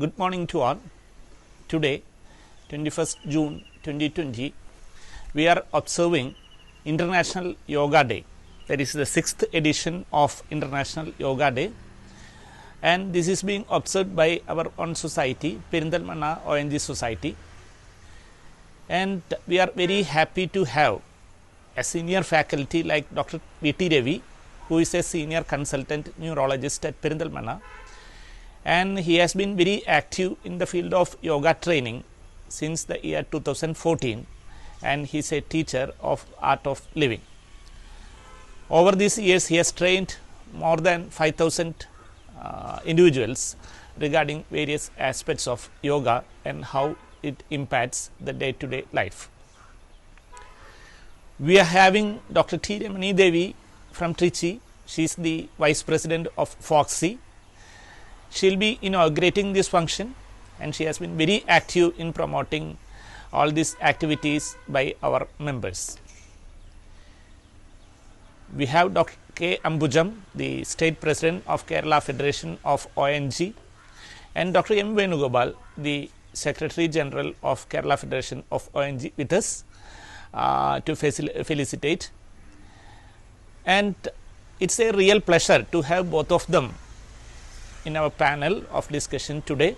Good morning to all. Today, 21st June 2020, we are observing International Yoga Day. That is the 6th edition of International Yoga Day, and this is being observed by our own society, Perindalmanna ONG Society, and we are very happy to have a senior faculty like Dr. V.T. Ravi, who is a senior consultant neurologist at Perindalmanna, and he has been very active in the field of yoga training since the year 2014, and he is a teacher of art of living. Over these years, he has trained more than 5,000 individuals regarding various aspects of yoga and how it impacts the day-to-day life. We are having Dr. T. Ramani Devi from Trichy. She is the Vice President of FOXI. She will be inaugurating this function, and she has been very active in promoting all these activities by our members. We have Dr. K. Ambujam, the State President of Kerala Federation of ONG, and Dr. M. Venugopal, the Secretary General of Kerala Federation of ONG, with us to felicitate. And it's a real pleasure to have both of them in our panel of discussion today,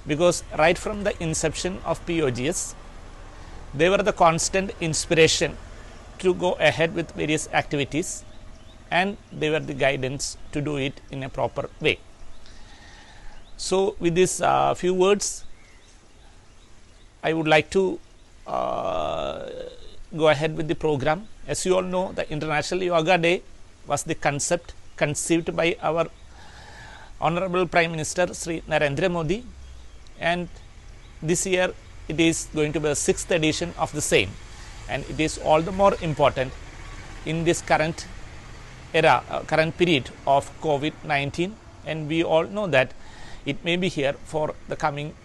because right from the inception of POGS, they were the constant inspiration to go ahead with various activities, and they were the guidance to do it in a proper way. So with these few words, I would like to go ahead with the program. As you all know, the International Yoga Day was the concept conceived by our Honorable Prime Minister Sri Narendra Modi, and this year it is going to be the 6th edition of the same, and it is all the more important in this current era, current period of COVID-19, and we all know that it may be here for the coming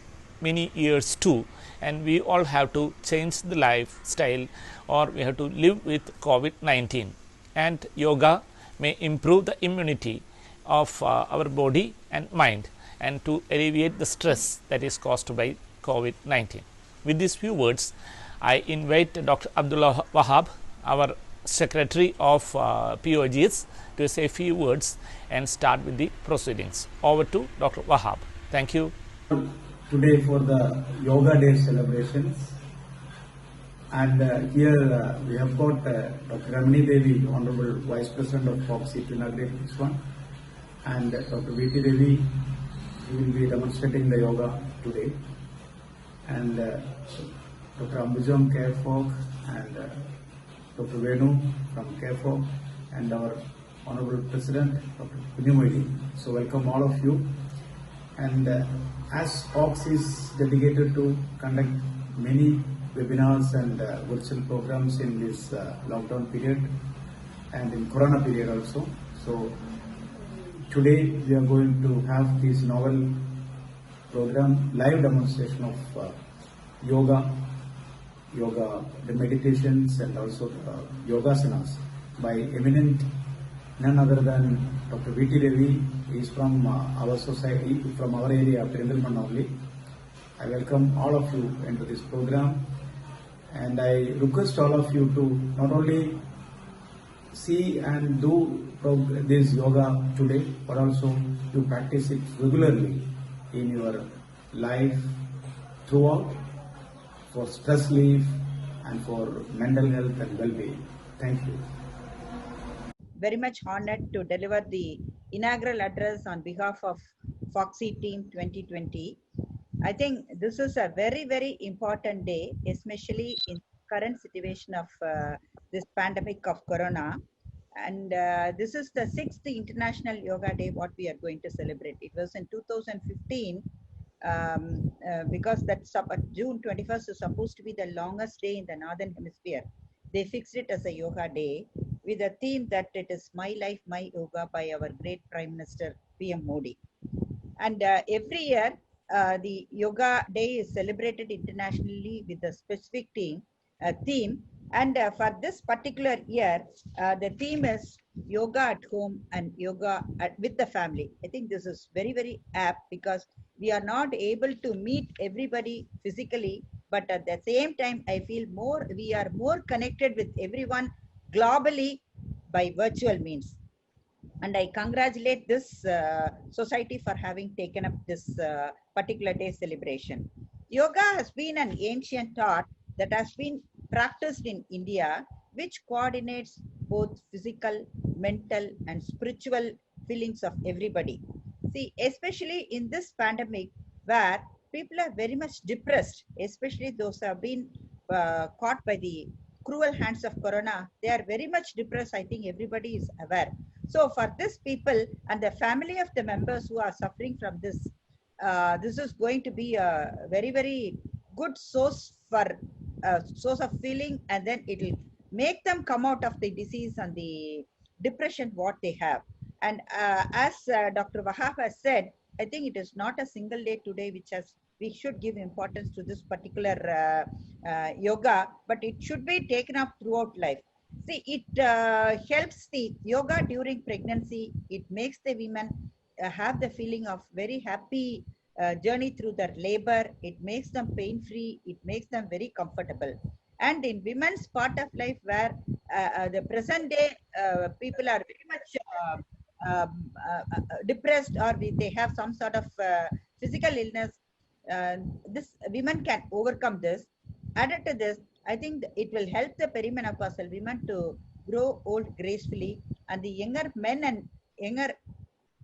many years too, and we all have to change the lifestyle, or we have to live with COVID-19, and yoga may improve the immunity of our body and mind, and to alleviate the stress that is caused by COVID-19. With these few words, I invite Dr. Abdullah Wahab, our Secretary of POGS, to say a few words and start with the proceedings. Over to Dr. Wahab. Thank you. Today for the Yoga Day celebrations, and here we have got Dr. Ramani Devi, Honorable Vice President of FOXI, to inaugurate this one, and Dr. V.T. Ravi will be demonstrating the yoga today, and Dr. Ambujam CareFog, and Dr. Venu from CareFog, and our Honorable President Dr. Punyamudi. So welcome all of you, and as FOX is dedicated to conduct many webinars and virtual programs in this lockdown period and in Corona period also. So today we are going to have this novel program, live demonstration of yoga, the meditations, and also yogasanas by eminent none other than Dr. V.T. Ravi. He is from our society, from our area, Perindalmanna only. I welcome all of you into this program, and I request all of you to not only see and do this yoga today, but also to practice it regularly in your life throughout, for stress relief and for mental health and well-being. Thank you. Very much honored to deliver the inaugural address on behalf of FOXI Team 2020. I think this is a very, very important day, especially in current situation of this pandemic of Corona. And this is the 6th International Yoga Day what we are going to celebrate. It was in 2015, because that's June 21st is supposed to be the longest day in the Northern Hemisphere. They fixed it as a yoga day with a theme that it is My Life, My Yoga by our great Prime Minister PM Modi. And every year, the Yoga Day is celebrated internationally with a specific theme. And for this particular year, the theme is yoga at home and yoga with the family. I think this is very, very apt because we are not able to meet everybody physically, but at the same time, I feel we are more connected with everyone globally by virtual means. And I congratulate this society for having taken up this particular day celebration. Yoga has been an ancient art that has been practiced in India, which coordinates both physical, mental, and spiritual feelings of everybody. See, especially in this pandemic, where people are very much depressed, especially those who have been caught by the cruel hands of corona, they are very much depressed. I think everybody is aware. So for this people and the family of the members who are suffering from this, this is going to be a very, very good source for source of feeling, and then it will make them come out of the disease and the depression what they have. And as Dr. Wahab has said, I think it is not a single day today which has we should give importance to this particular yoga, but it should be taken up throughout life. See, it helps the yoga during pregnancy. It makes the women have the feeling of very happy journey through their labor. It makes them pain free. It makes them very comfortable. And in women's part of life, where the present day people are very much depressed, or they have some sort of physical illness, this women can overcome this. Added to this, I think it will help the perimenopausal women to grow old gracefully, and the younger men and younger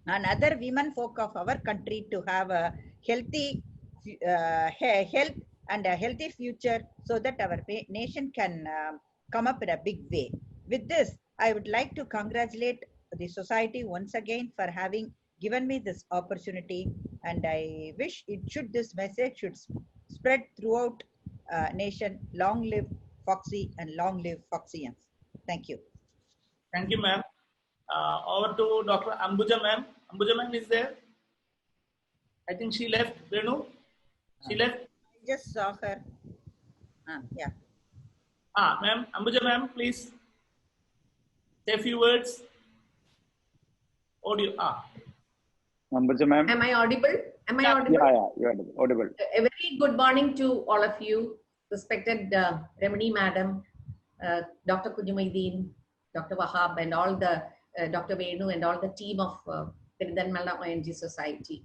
and other women folk of our country to have a healthy health and a healthy future, so that our nation can come up in a big way. With this, I would like to congratulate the society once again for having given me this opportunity, and I wish this message should spread throughout nation. Long live Foxy and long live Foxians. Thank you. Thank you, ma'am. Over to Dr. Ambuja, ma'am. Ambuja, ma'am, is there? I think she left. Renu? She left? I just saw her. Yeah. Ma'am, Ambuja, ma'am, please say a few words. Audio. Ambuja, ma'am. Am I audible? Am I audible? Yeah, you're audible. A very good morning to all of you, respected Remini Madam, Dr. Kujumaideen, Dr. Wahab, and all the Dr. Venu and all the team of Perindalmanna ONG Society.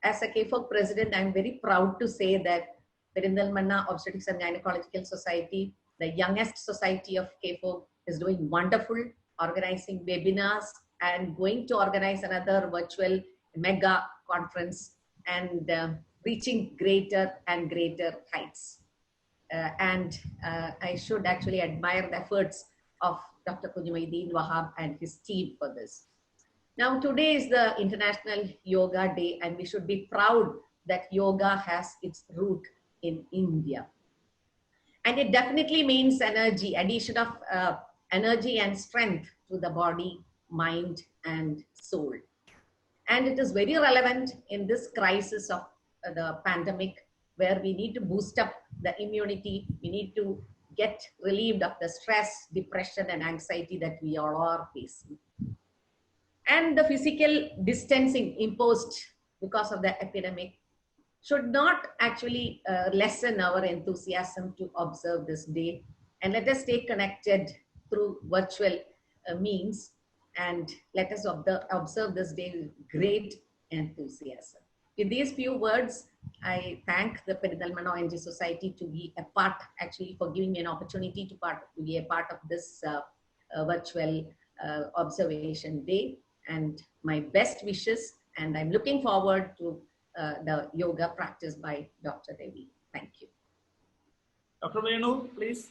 As a KFOG president, I'm very proud to say that Perindalmanna Obstetrics and Gynecological Society, the youngest society of KFOG, is doing wonderful, organizing webinars and going to organize another virtual mega conference and reaching greater and greater heights. I should actually admire the efforts of Dr. Kujumaideen Wahab and his team for this. Now, today is the International Yoga Day, and we should be proud that yoga has its root in India. And it definitely means energy, addition of energy and strength to the body, mind, and soul. And it is very relevant in this crisis of the pandemic, where we need to boost up the immunity. We need to get relieved of the stress, depression, and anxiety that we all are facing. And the physical distancing imposed because of the epidemic should not actually lessen our enthusiasm to observe this day. And let us stay connected through virtual means, and let us observe this day with great enthusiasm. With these few words, I thank the Perindalmanna ONG Society to be a part, actually, for giving me an opportunity to be a part of this virtual observation day, and my best wishes. And I'm looking forward to the yoga practice by Dr. Devi. Thank you. Dr. Venu, please.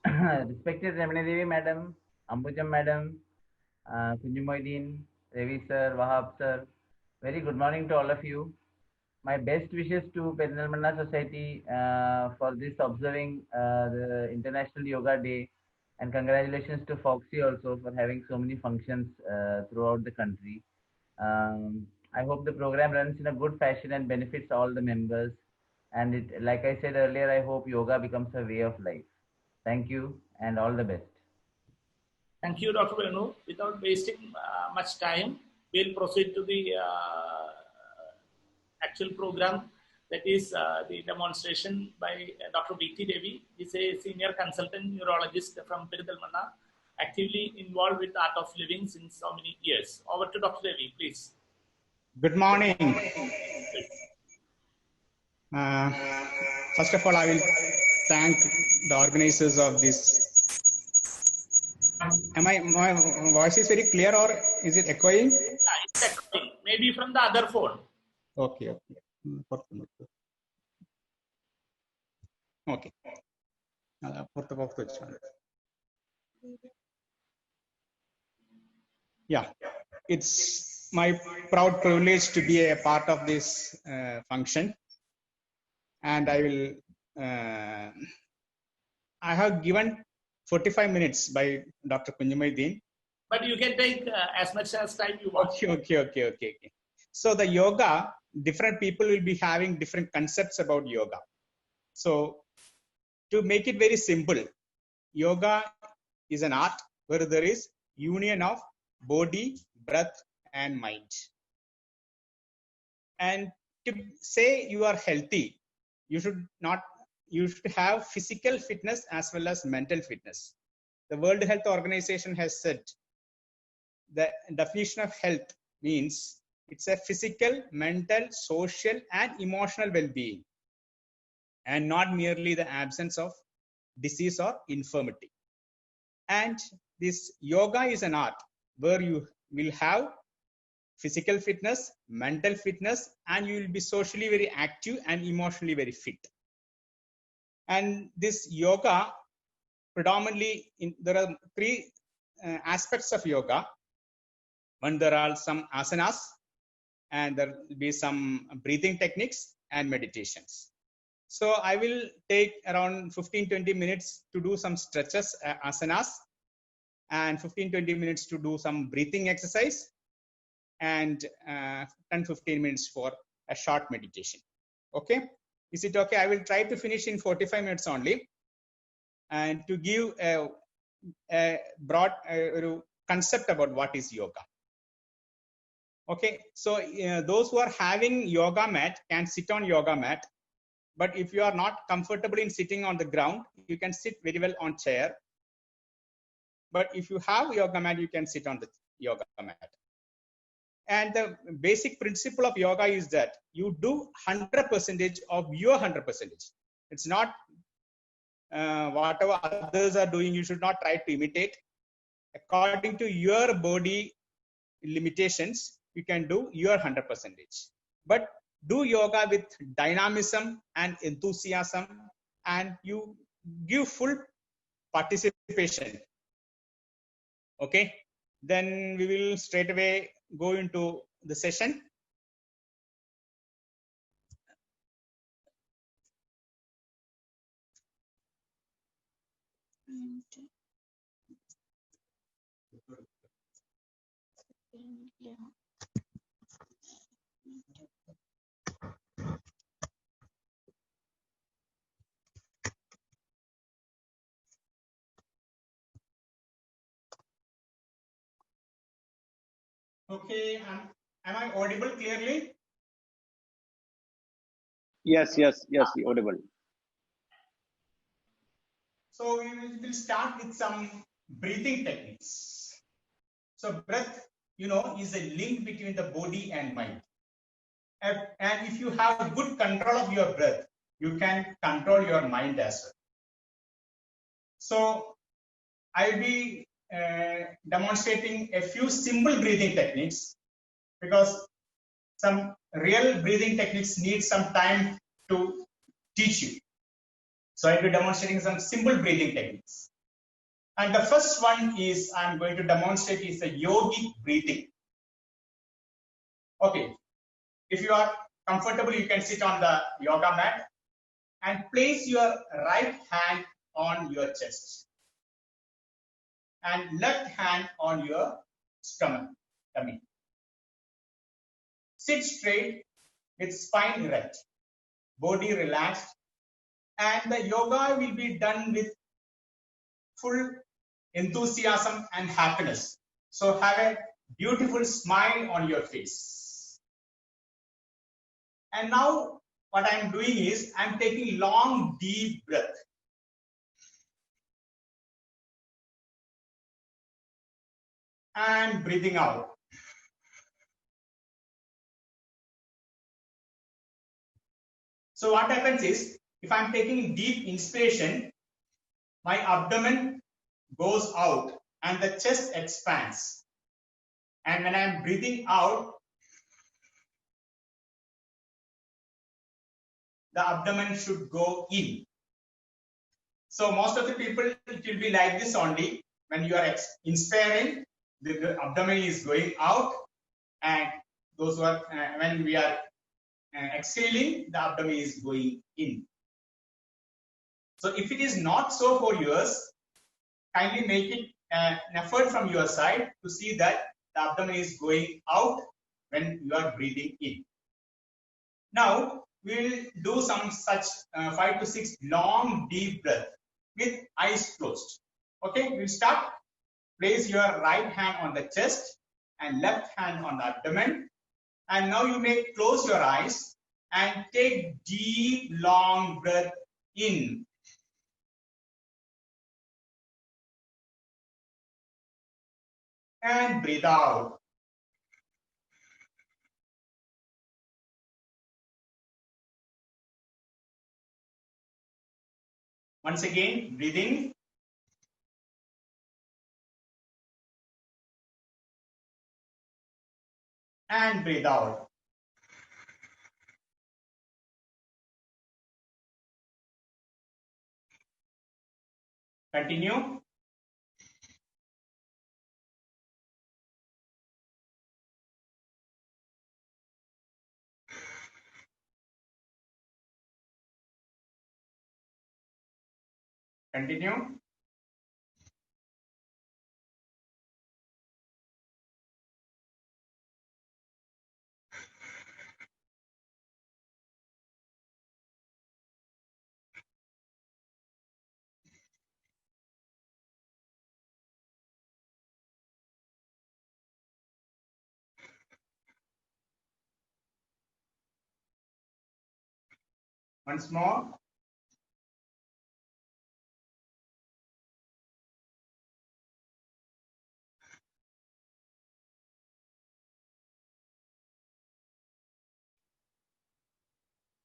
Respected Remini Devi Madam, Ambuja Madam, Kujumaideen, Devi Sir, Wahab Sir, very good morning to all of you. My best wishes to Perindalmanna Society for this observing the International Yoga Day, and congratulations to Foxy also for having so many functions throughout the country. I hope the program runs in a good fashion and benefits all the members. And it, like I said earlier, I hope yoga becomes a way of life. Thank you and all the best. Thank you, Dr. Venu. Without wasting much time, we'll proceed to the actual program. That is the demonstration by Dr. V.T. Devi. He's a senior consultant neurologist from Peridhalmanna, actively involved with Art of Living since so many years. Over to Dr. Devi, please. Good morning. First of all, I will thank the organizers of this. My voice is very clear, or is it echoing? Yeah, it's echoing. Maybe from the other phone. Okay. Okay. Yeah, it's my proud privilege to be a part of this function, and I have given 45 minutes by Dr. Kunjumaydeen. But you can take as much as time you want. Okay. So the yoga, different people will be having different concepts about yoga. So to make it very simple, yoga is an art where there is union of body, breath, and mind. And to say you are healthy, you should have physical fitness as well as mental fitness. The World Health Organization has said the definition of health means it's a physical, mental, social, and emotional well-being, and not merely the absence of disease or infirmity. And this yoga is an art where you will have physical fitness, mental fitness, and you will be socially very active and emotionally very fit. And this yoga, predominantly, there are three aspects of yoga. One, there are some asanas, and there will be some breathing techniques and meditations. So I will take around 15-20 minutes to do some stretches, asanas, and 15-20 minutes to do some breathing exercise, and 10-15 minutes for a short meditation. Okay, is it okay? I will try to finish in 45 minutes only, and to give a broad concept about what is yoga. Okay, so those who are having yoga mat can sit on yoga mat, but if you are not comfortable in sitting on the ground, you can sit very well on chair. But if you have yoga mat, you can sit on the yoga mat. And the basic principle of yoga is that you do 100% of your 100%. It's not whatever others are doing, you should not try to imitate. According to your body limitations, you can do your 100%. But do yoga with dynamism and enthusiasm, and you give full participation. Okay, then we will straight away go into the session. Okay, am I audible clearly? Yes, audible. So we will start with some breathing techniques. So breath, is a link between the body and mind. And if you have good control of your breath, you can control your mind as well. So I'll be demonstrating a few simple breathing techniques, because some real breathing techniques need some time to teach you. So I'll be demonstrating some simple breathing techniques. And the first one is I'm going to demonstrate is the yogic breathing. Okay, if you are comfortable, you can sit on the yoga mat and place your right hand on your chest and left hand on your tummy. Sit straight with spine erect, body relaxed, and the yoga will be done with full enthusiasm and happiness. So have a beautiful smile on your face. And now what I'm doing is I'm taking long deep breath. And breathing out. So what happens is, if I'm taking deep inspiration, my abdomen goes out and the chest expands. And when I'm breathing out, the abdomen should go in. So most of the people, it will be like this only. When you are inspiring, the abdomen is going out, and those who are when we are exhaling, the abdomen is going in. So if it is not so for yours, kindly make it an effort from your side to see that the abdomen is going out when you are breathing in. Now we will do some such 5 to 6 long deep breath with eyes closed. Okay, we'll start. Place your right hand on the chest and left hand on the abdomen. And now you may close your eyes and take deep long breath in. And breathe out. Once again, breathe in. And breathe out. Continue. Continue. Once more.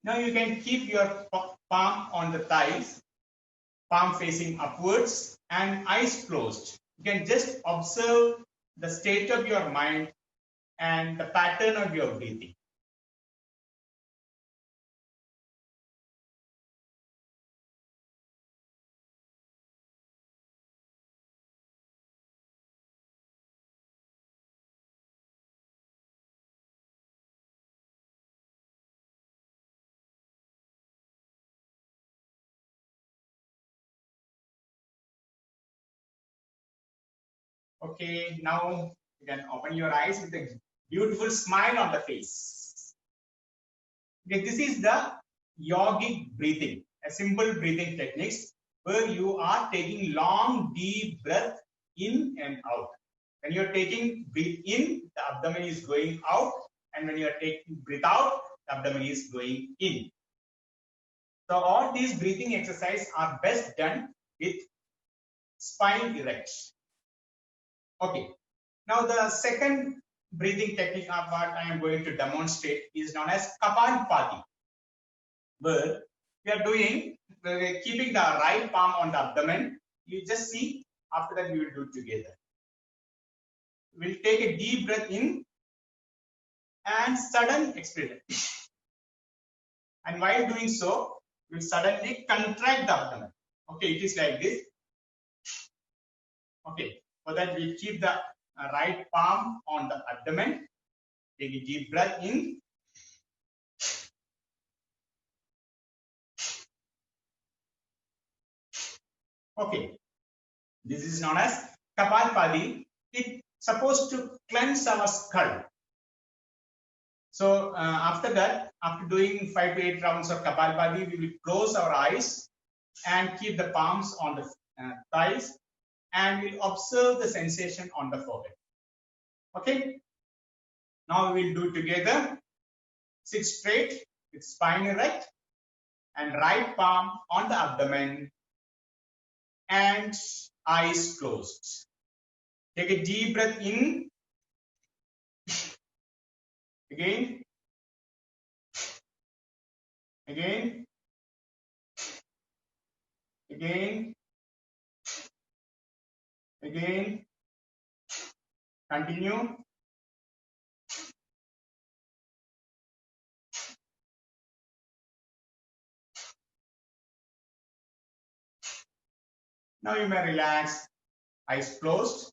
Now you can keep your palm on the thighs, palm facing upwards and eyes closed. You can just observe the state of your mind and the pattern of your breathing. Okay, now you can open your eyes with a beautiful smile on the face. Okay, this is the yogic breathing, a simple breathing techniques where you are taking long deep breath in and out. When you are taking breathe in, the abdomen is going out, and when you are taking breathe out, the abdomen is going in. So all these breathing exercises are best done with spine erect. Okay, now the second breathing technique of what I am going to demonstrate is known as Kapalbhati, where we are doing, we're keeping the right palm on the abdomen. You just see, after that we will do it together. We'll take a deep breath in and sudden expiration. And while doing so, we'll suddenly contract the abdomen. Okay, it is like this. Okay. For that, we keep the right palm on the abdomen. Take a deep breath in. Okay. This is known as Kapalbhati. It's supposed to cleanse our skull. So after that, after doing 5 to 8 rounds of Kapalbhati, we will close our eyes and keep the palms on the thighs and we'll observe the sensation on the forehead. Okay. Now we'll do together. Sit straight with spine erect and right palm on the abdomen and eyes closed. Take a deep breath in. Again. Again. Again. Again. Continue. Now you may relax, eyes closed,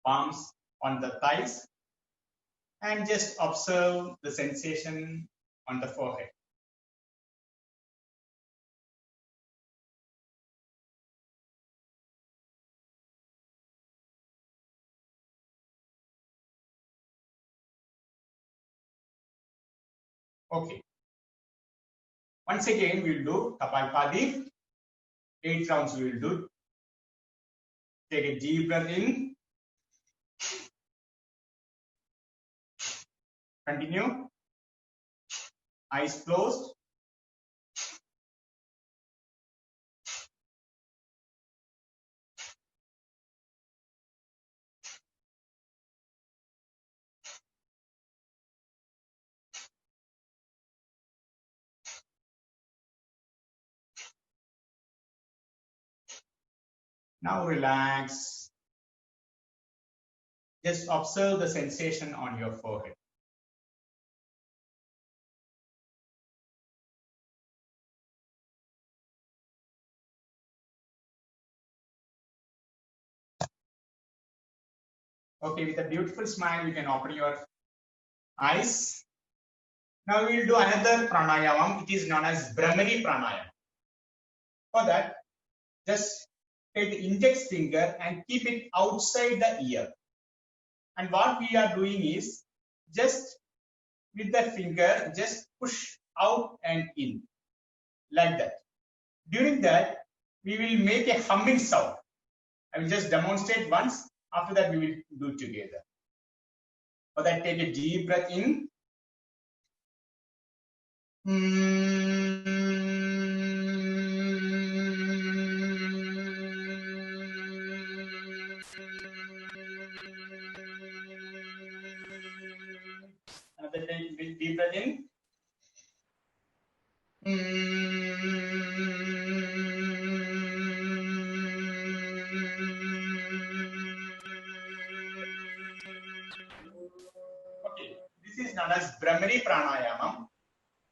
palms on the thighs, and just observe the sensation on the forehead. Okay. Once again, we'll do Kapalbhati. 8 rounds we will do. Take a deep breath in. Continue. Eyes closed. Now relax. Just observe the sensation on your forehead. Okay, with a beautiful smile, you can open your eyes. Now we will do another pranayama. It is known as Brahmari pranayama. For that, just take the index finger and keep it outside the ear. And what we are doing is just with the finger, just push out and in like that. During that, we will make a humming sound. I will just demonstrate once. After that, we will do together. For that, take a deep breath in. Another take deep breath in. Okay, this is known as Brahmari pranayama,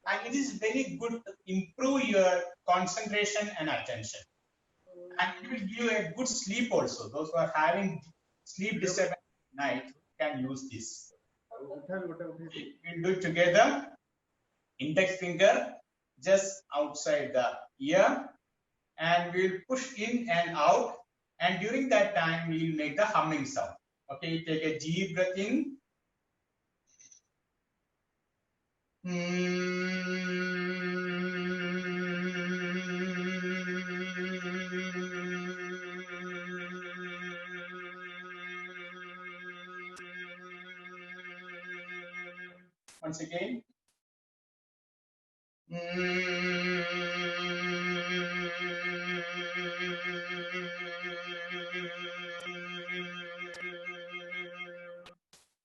and it is very good to improve your concentration and attention, and it will give you a good sleep also. Those who are having sleep disturbance at night can use this. Okay, we'll do it together. Index finger just outside the ear, and we'll push in and out, and during that time we will make the humming sound. Okay, take a deep breath in. Once again.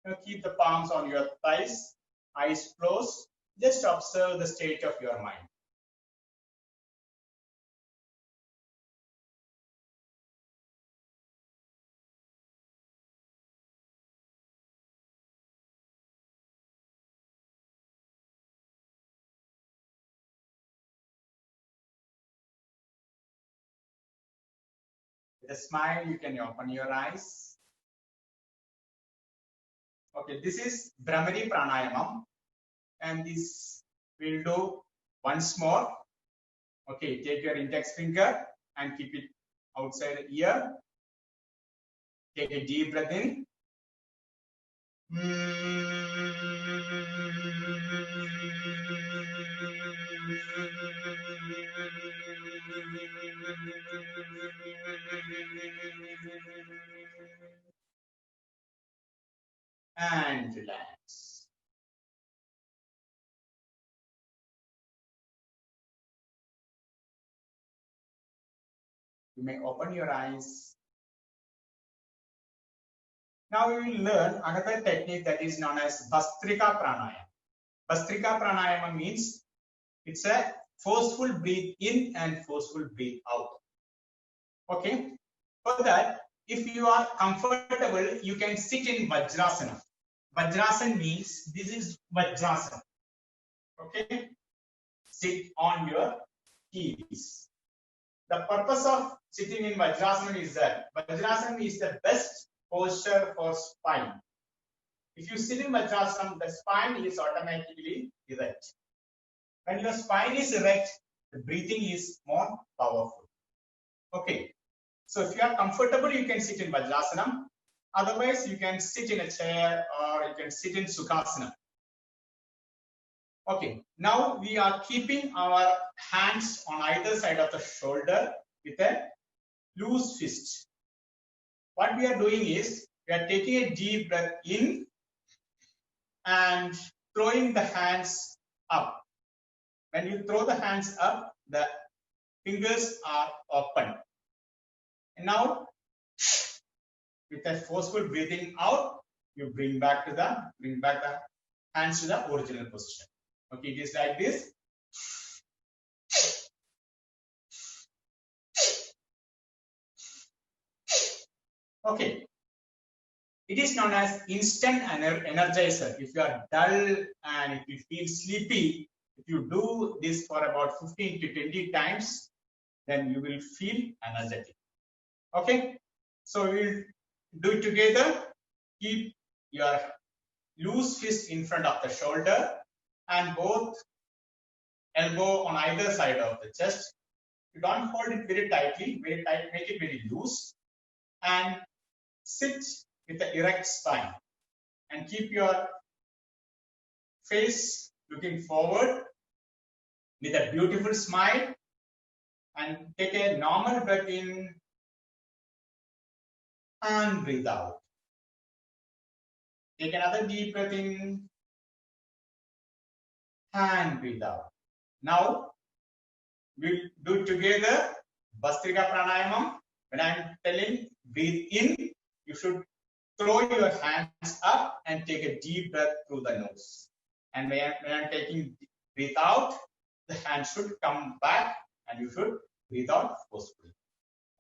Now keep the palms on your thighs, eyes closed. Just observe the state of your mind. With a smile, you can open your eyes. Okay, this is Brahmari pranayama, and this we'll do once more. Okay, take your index finger and keep it outside the ear. Take a deep breath in. and relax. You may open your eyes. Now we will learn another technique that is known as Bhastrika Pranayama. Bhastrika Pranayama means it's a forceful breathe in and forceful breathe out. Okay. For that, if you are comfortable, you can sit in Vajrasana. Vajrasana means this is Vajrasana. Okay. Sit on your heels. The purpose of sitting in Vajrasana is that Vajrasana is the best posture for spine. If you sit in Vajrasana, the spine is automatically erect. When your spine is erect, the breathing is more powerful. Okay. So if you are comfortable, you can sit in Vajrasana. Otherwise, you can sit in a chair or you can sit in Sukhasana. Okay. Now we are keeping our hands on either side of the shoulder with a loose fist. What we are doing is we are taking a deep breath in and throwing the hands up. When you throw the hands up, the fingers are open. And now, with a forceful breathing out, you bring back the hands to the original position. Okay, it is like this. Okay. It is known as instant energizer. If you are dull and if you feel sleepy, if you do this for about 15 to 20 times, then you will feel energetic. Okay, so we'll do it together. Keep your loose fist in front of the shoulder and both elbow on either side of the chest. You don't hold it very tightly, very tight, make it very loose, and sit with the erect spine and keep your face looking forward with a beautiful smile and take a normal breath in and breathe out. Take another deep breath in and breathe out. Now we'll do it together. Bhastrika Pranayama. When I'm telling breathe in, you should throw your hands up and take a deep breath through the nose. And when I'm taking breathe out, the hand should come back and you should breathe out forcefully.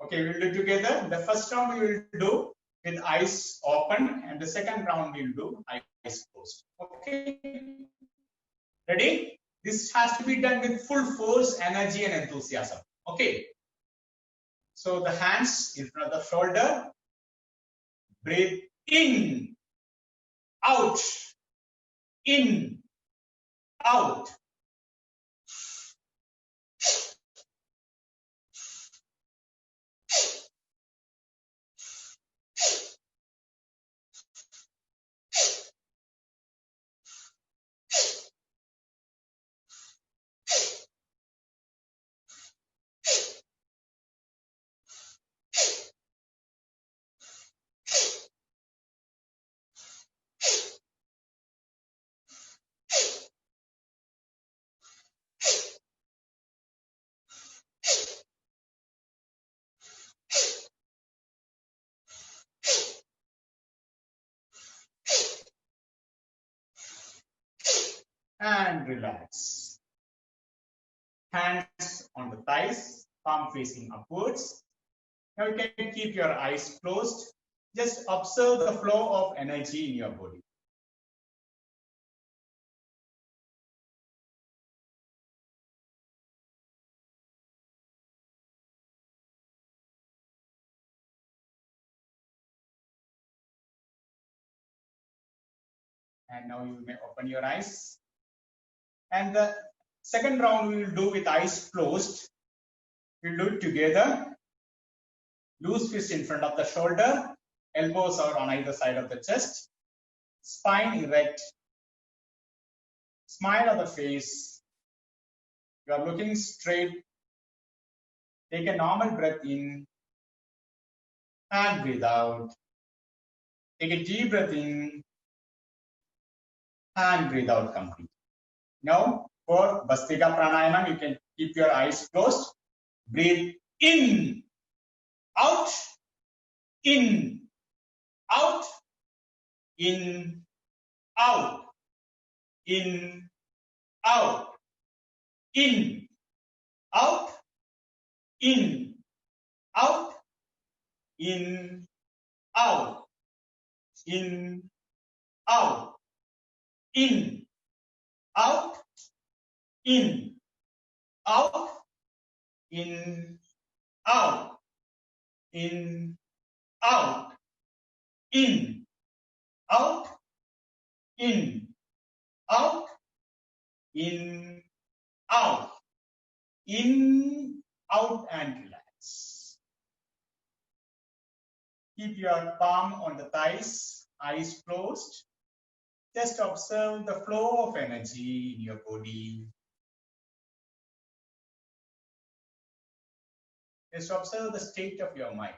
Okay, we'll do together. The first round we will do with eyes open and the second round we'll do eyes closed. Okay, ready? This has to be done with full force, energy and enthusiasm. Okay, so the hands in front of the shoulder. Breathe in, out, in, out. And relax. Hands on the thighs, palm facing upwards. Now you can keep your eyes closed. Just observe the flow of energy in your body. And now you may open your eyes. And the second round we will do with eyes closed. We'll do it together. Loose fist in front of the shoulder. Elbows are on either side of the chest. Spine erect. Smile on the face. You are looking straight. Take a normal breath in and breathe out. Take a deep breath in and breathe out completely. Now, for Bhastrika Pranayama, you can keep your eyes closed. Breathe in, out, in, out, in, out, in, out, in, out, in, out, in, out, in, out, in, out, in, out, in, out, in, out, in, out, in, out, in, out, in, out, and relax. Keep your palm on the thighs, eyes closed. Just observe the flow of energy in your body. Just observe the state of your mind.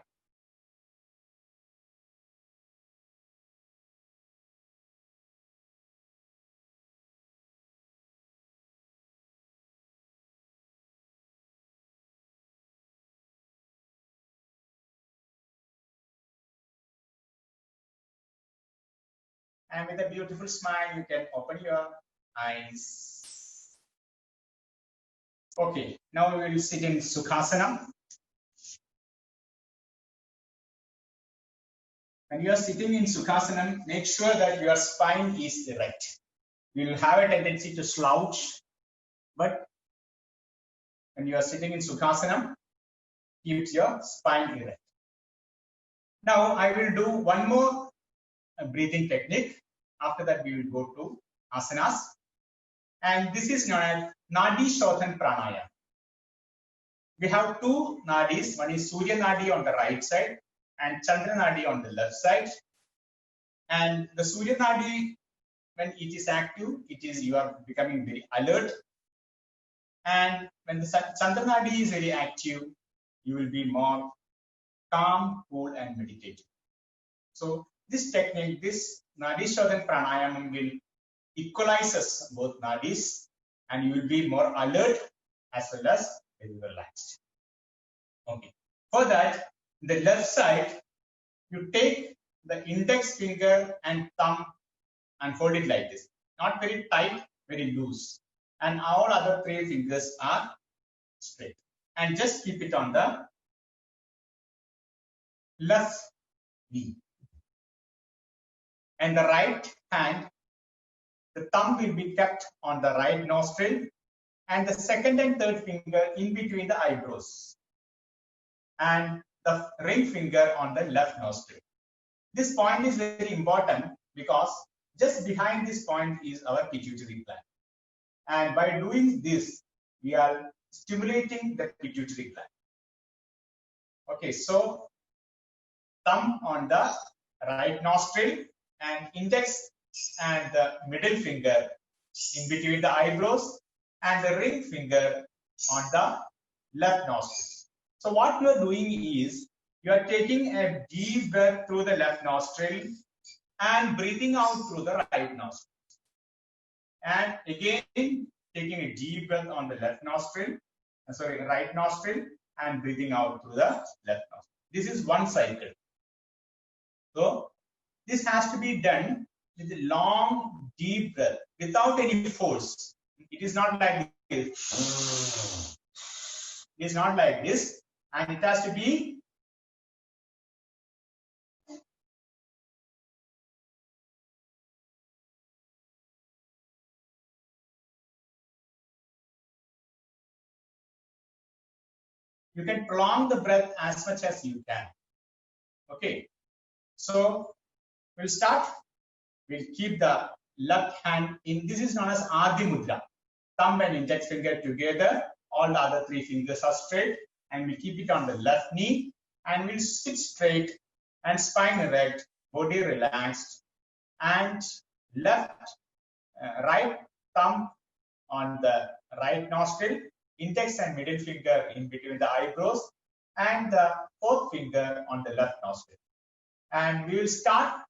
And with a beautiful smile, you can open your eyes. Okay, now we will sit in Sukhasana. When you are sitting in Sukhasana, make sure that your spine is erect. You will have a tendency to slouch, but when you are sitting in Sukhasana, keep your spine erect. Now I will do one more breathing technique. After that, we will go to asanas. And this is known as Nadi Shodhan Pranayama. We have two nadis. One is Surya Nadi on the right side and Chandra Nadi on the left side. And the Surya Nadi, when it is active, you are becoming very alert. And when the Chandra Nadi is very active, you will be more calm, cool, and meditative. So this technique, this Nadi Shodhan Pranayama will equalize both nadis, and you will be more alert as well as very relaxed. Okay. For that, the left side, you take the index finger and thumb and hold it like this. Not very tight, very loose. And all other three fingers are straight. And just keep it on the left knee. And the right hand, the thumb will be kept on the right nostril and the second and third finger in between the eyebrows and the ring finger on the left nostril. This point is very important because just behind this point is our pituitary gland. And by doing this, we are stimulating the pituitary gland. Okay, so thumb on the right nostril and index and the middle finger in between the eyebrows and the ring finger on the left nostril. So what you are doing is you are taking a deep breath through the left nostril and breathing out through the right nostril. And again taking a deep breath on the right nostril and breathing out through the left nostril. This is one cycle. So this has to be done with a long, deep breath without any force. It is not like this. It is not like this, and it has to be you can prolong the breath as much as you can. Okay, so we'll start. We'll keep the left hand in. This is known as Adi Mudra. Thumb and index finger together. All the other three fingers are straight, and we'll keep it on the left knee. And we'll sit straight and spine erect, body relaxed, and right thumb on the right nostril, index and middle finger in between the eyebrows, and the fourth finger on the left nostril. And we will start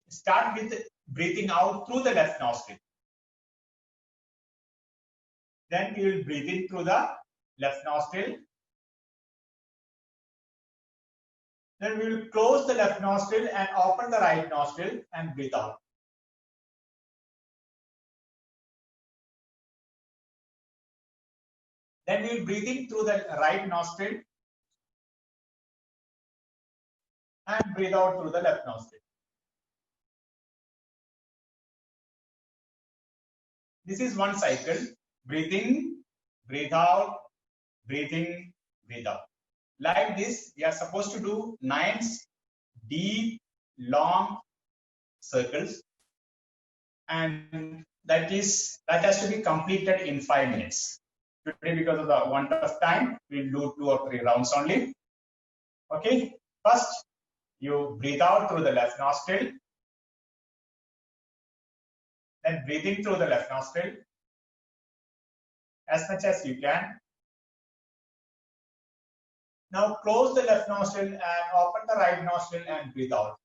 start with breathing out through the left nostril. Then we will breathe in through the left nostril. Then we will close the left nostril and open the right nostril and breathe out. Then we will breathe in through the right nostril and breathe out through the left nostril. This is one cycle. Breathe in, breathe out, breathe in, breathe out. Like this, we are supposed to do 9 deep, long circles, and that has to be completed in 5 minutes. Today, because of the want of time, we'll do 2 or 3 rounds only. Okay, first you breathe out through the left nostril, then breathe in through the left nostril as much as you can. Now close the left nostril and open the right nostril and breathe out.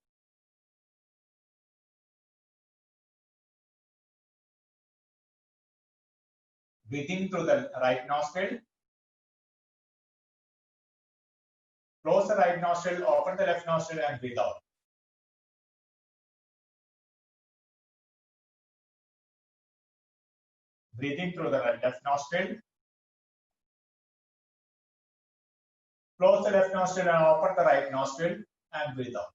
Breathe in through the right nostril. Close the right nostril, open the left nostril and breathe out. Breathe in through the left nostril. Close the left nostril and open the right nostril and breathe out.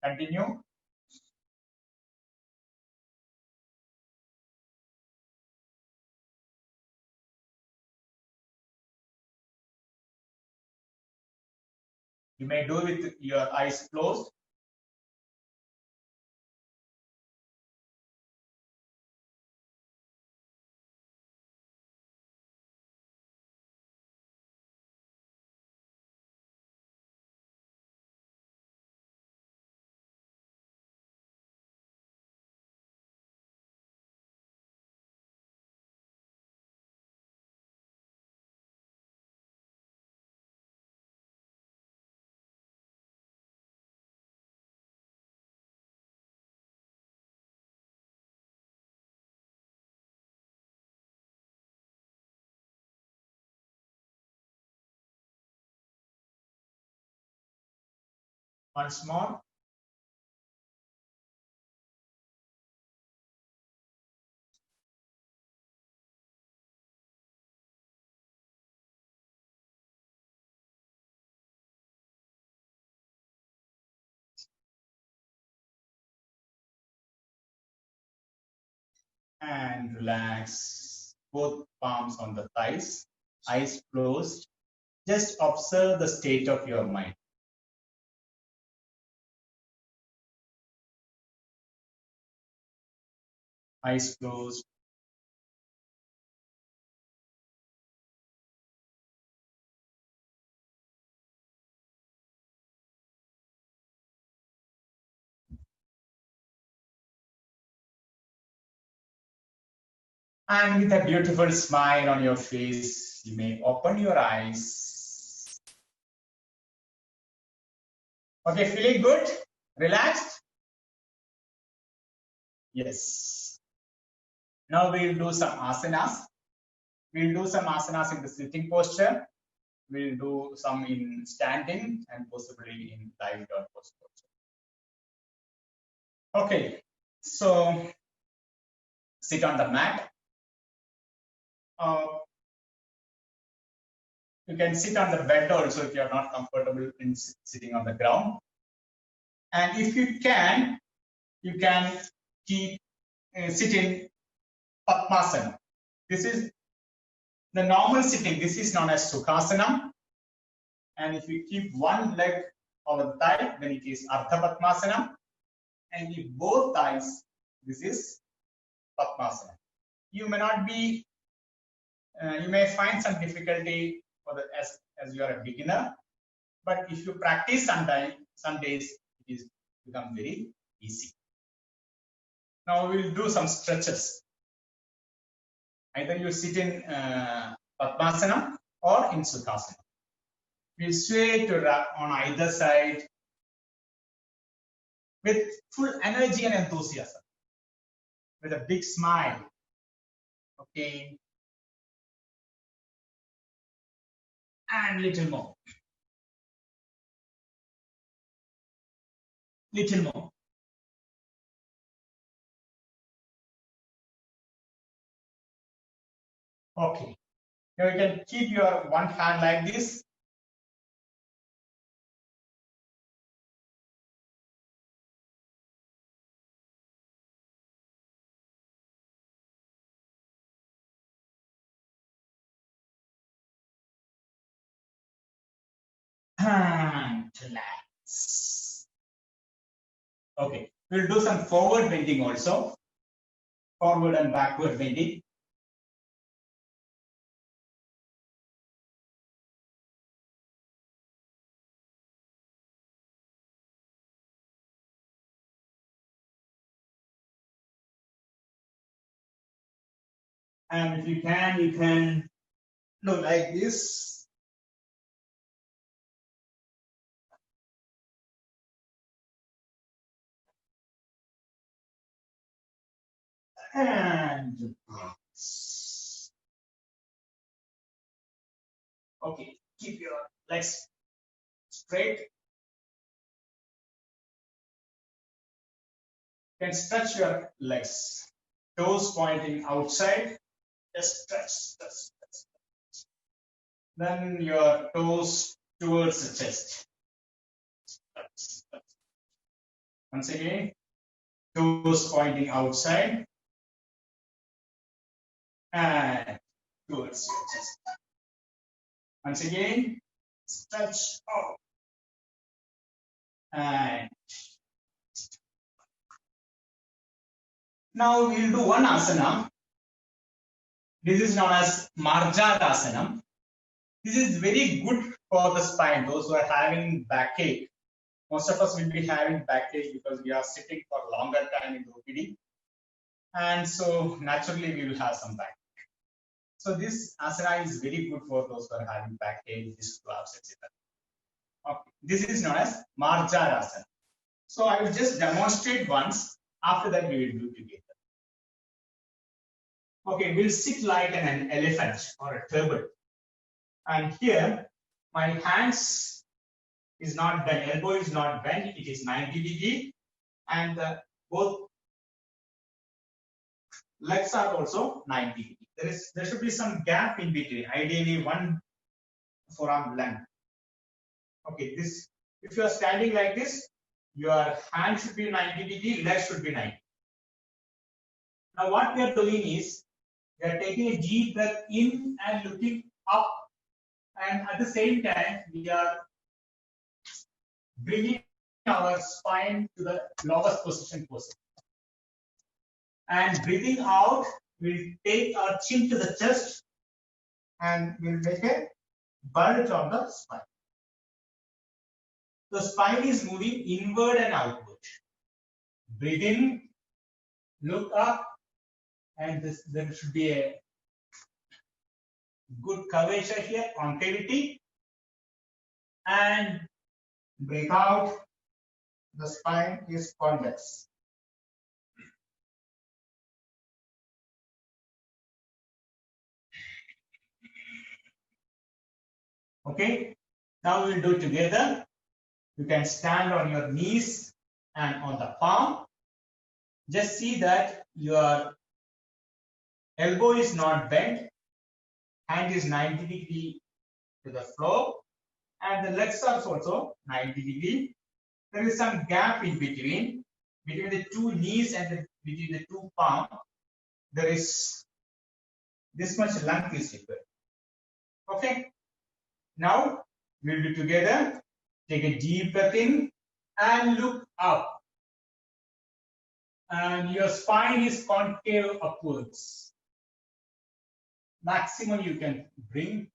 Continue. You may do with your eyes closed. Once more. And relax both palms on the thighs, eyes closed. Just observe the state of your mind. Eyes closed. And with a beautiful smile on your face, you may open your eyes. Okay, feeling good? Relaxed? Yes. Now we'll do some asanas. We'll do some asanas in the sitting posture. We'll do some in standing and possibly in lying down posture. Okay, so sit on the mat. You can sit on the bed also if you are not comfortable in sitting on the ground. And if you can keep sitting Padmasana. This is the normal sitting. This is known as Sukhasana. And if you keep one leg over the thigh, then it is Ardha Padmasana. And if both thighs, this is Padmasana. You may not be, you may find some difficulty for the as you are a beginner, but if you practice some days it is become very easy. Now we will do some stretches. Either you sit in Padmasana or in Sukhasana. We'll sway to on either side with full energy and enthusiasm, with a big smile. Okay. And little more. Little more. Okay. Now you can keep your one hand like this. And relax. Okay. We'll do some forward bending also. Forward and backward bending. And if you can do like this. And okay, keep your legs straight. You can stretch your legs, toes pointing outside. Just stretch, stretch, stretch. Then your toes towards the chest. Stretch, stretch. Once again, toes pointing outside and towards your chest. Once again, stretch out and now we'll do one asana. This is known as Marjarasanam. This is very good for the spine. Those who are having backache, most of us will be having backache because we are sitting for longer time in the OPD, and so naturally we will have some backache. So this asana is very good for those who are having backache, disc collapse, etc. Okay. This is known as Marjarasana. So I will just demonstrate once. After that, we will do together. Okay, we'll sit like an elephant or a turtle. And here, my hands is not bent, elbow is not bent, it is 90 degree. And both legs are also 90 degree. There should be some gap in between, ideally 1 forearm length. Okay, this, if you are standing like this, your hand should be 90 degree, leg should be 90. Now what we are doing is, we are taking a deep breath in and looking up, and at the same time we are bringing our spine to the lowest position possible. And breathing out, we'll take our chin to the chest and we'll make a bulge on the spine. The spine is moving inward and outward. Breathe in, look up, and there should be a good curvature here, concavity. And breathe out, the spine is convex. Okay, now we will do together. You can stand on your knees and on the palm. Just see that your elbow is not bent, hand is 90 degree to the floor, and the legs are also 90 degree. There is some gap in between the two knees and between the two palms. There is this much length is required. Okay. Now we'll do together. Take a deep breath in and look up. And your spine is concave upwards. Maximum you can bring.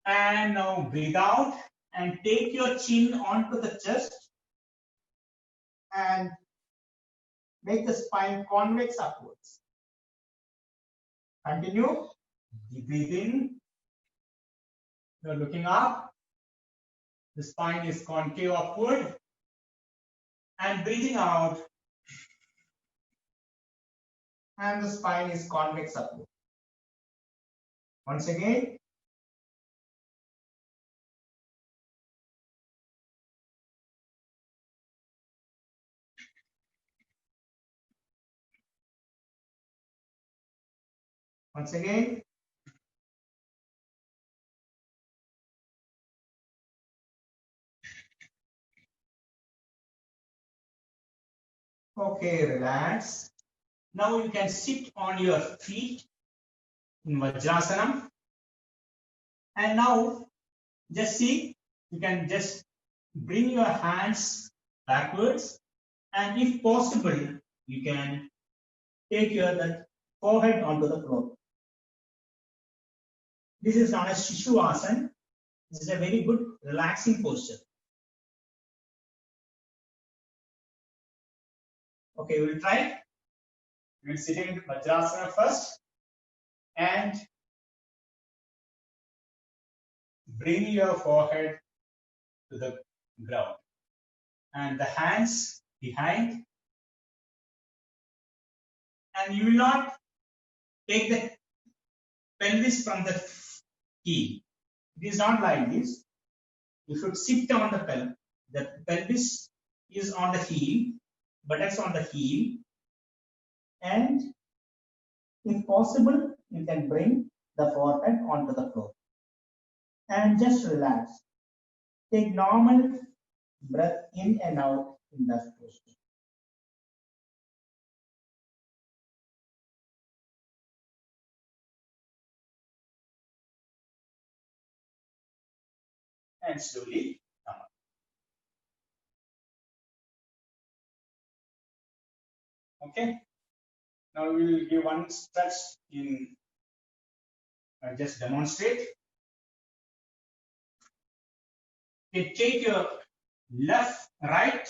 And now breathe out and take your chin onto the chest and make the spine convex upwards. Continue. Breathe in. You're looking up The spine is concave upward. And breathing out. And the spine is convex upward. Once again. Once again. Okay, relax. Now you can sit on your feet in Vajrasanam. And now just see, you can just bring your hands backwards. And if possible, you can take your forehead onto the floor. This is known as Shishu Asana. This is a very good relaxing posture. Okay, we'll try. We'll sit in Vajrasana first and bring your forehead to the ground and the hands behind. And you will not take the pelvis from the heel. It is not like this. You should sit on the pelvis. The pelvis is on the heel, buttocks on the heel, and if possible, you can bring the forehead onto the floor and just relax. Take normal breath in and out in that posture. And slowly come up. Okay. Now we will give one stretch in. Just demonstrate. Okay, take your right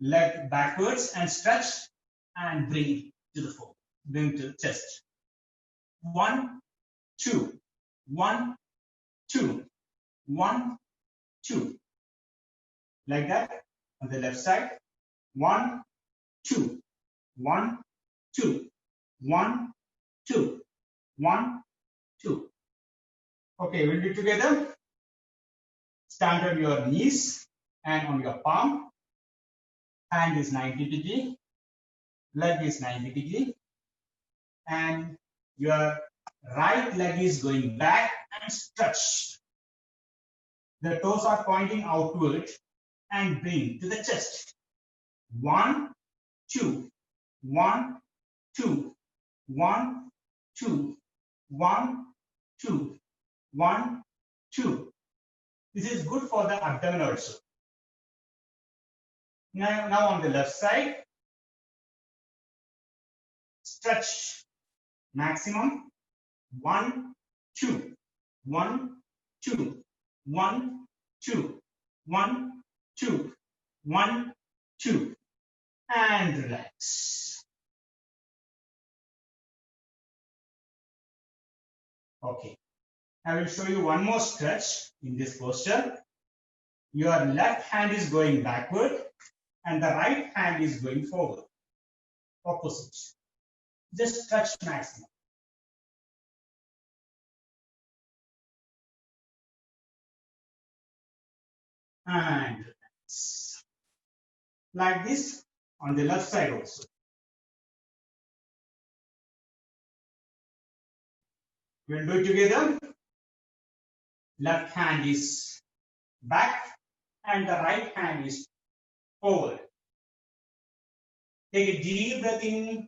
leg backwards and stretch and bring to the floor. Bring to the chest. 1, 2, 1, 2, 1, 2. Like that on the left side. 1, 2, 1, 2, 1, 2, 1, 2. Okay, we'll do it together. Stand on your knees and on your palm. Hand is 90 degree. Leg is 90 degree. And your right leg is going back and stretch. The toes are pointing outward and bring to the chest. 1, 2, 1, 2, 1, 2, 1, 2, 1, 2. This is good for the abdomen also. Now on the left side, stretch maximum. 1, 2, 1, 2, 1, 2, 1, 2, 1, 2, and relax. Okay. I will show you one more stretch in this posture. Your left hand is going backward and the right hand is going forward. Opposite. Just stretch maximum. And relax. Like this on the left side also. We'll do it together. Left hand is back and the right hand is forward. Take a deep breath in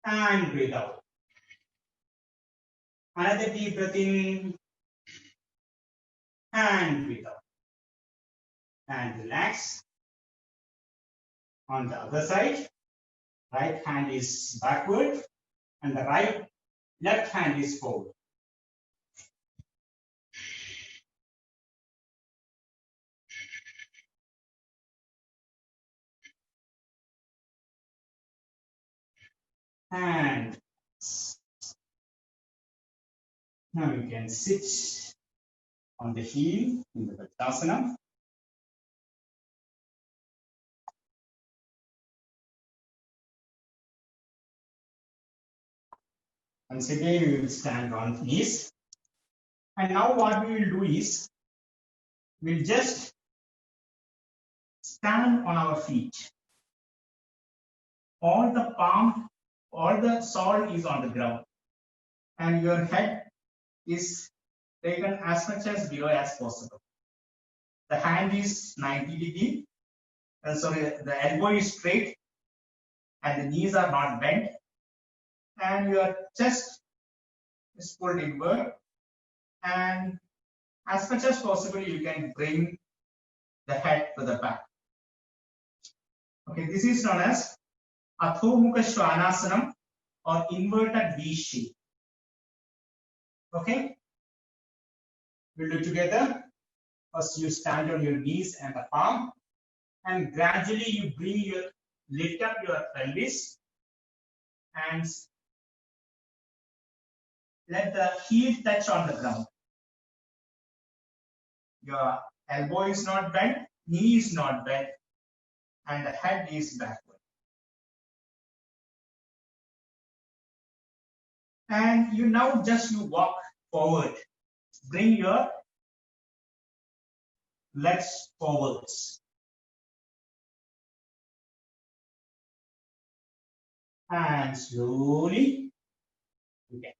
and breathe out. Another deep breath in and breathe out. And relax. On the other side, right hand is backward and the left hand is forward. And now you can sit on the heel in the Vrksasana. Once again, we will stand on knees. And now what we will do is, we'll just stand on our feet. All the palm, all the sole is on the ground. And your head is taken as much as below as possible. The hand is 90 degree. Sorry, the elbow is straight and the knees are not bent. And your chest is pulled inward. And as much as possible, you can bring the head to the back. Okay, this is known as Adho Mukha Svanasana or inverted V shape. Okay, we'll do together. First, you stand on your knees and the palm, and gradually you lift up your pelvis and let the heel touch on the ground. Your elbow is not bent, knee is not bent, and the head is backward. And you now just walk forward. Bring your legs forwards. And slowly you get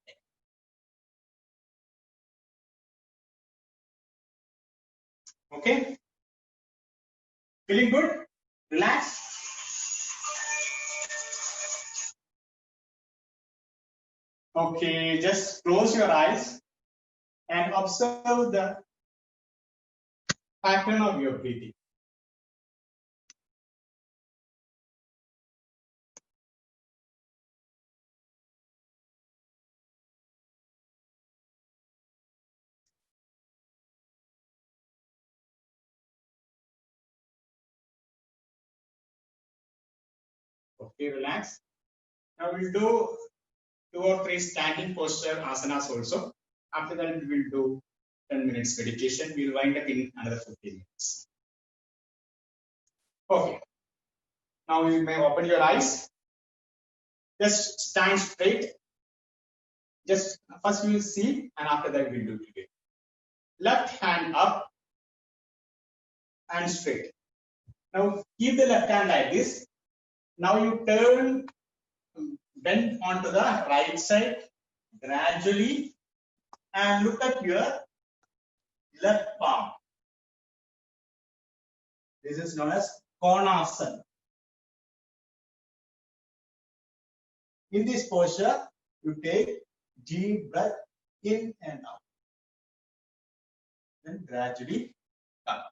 there. Okay? Feeling good? Relax. Okay, just close your eyes and observe the pattern of your breathing. Okay, relax. Now we'll do 2 or 3 standing posture asanas also. After that, we will do 10 minutes meditation. We'll wind up in another 15 minutes. Okay. Now you may open your eyes. Just stand straight. Just first we will see, and after that we'll do together. Left hand up and straight. Now keep the left hand like this. Now you turn, bend onto the right side gradually and look at your left palm. This is known as Konasana. In this posture, you take deep breath in and out. Then gradually come.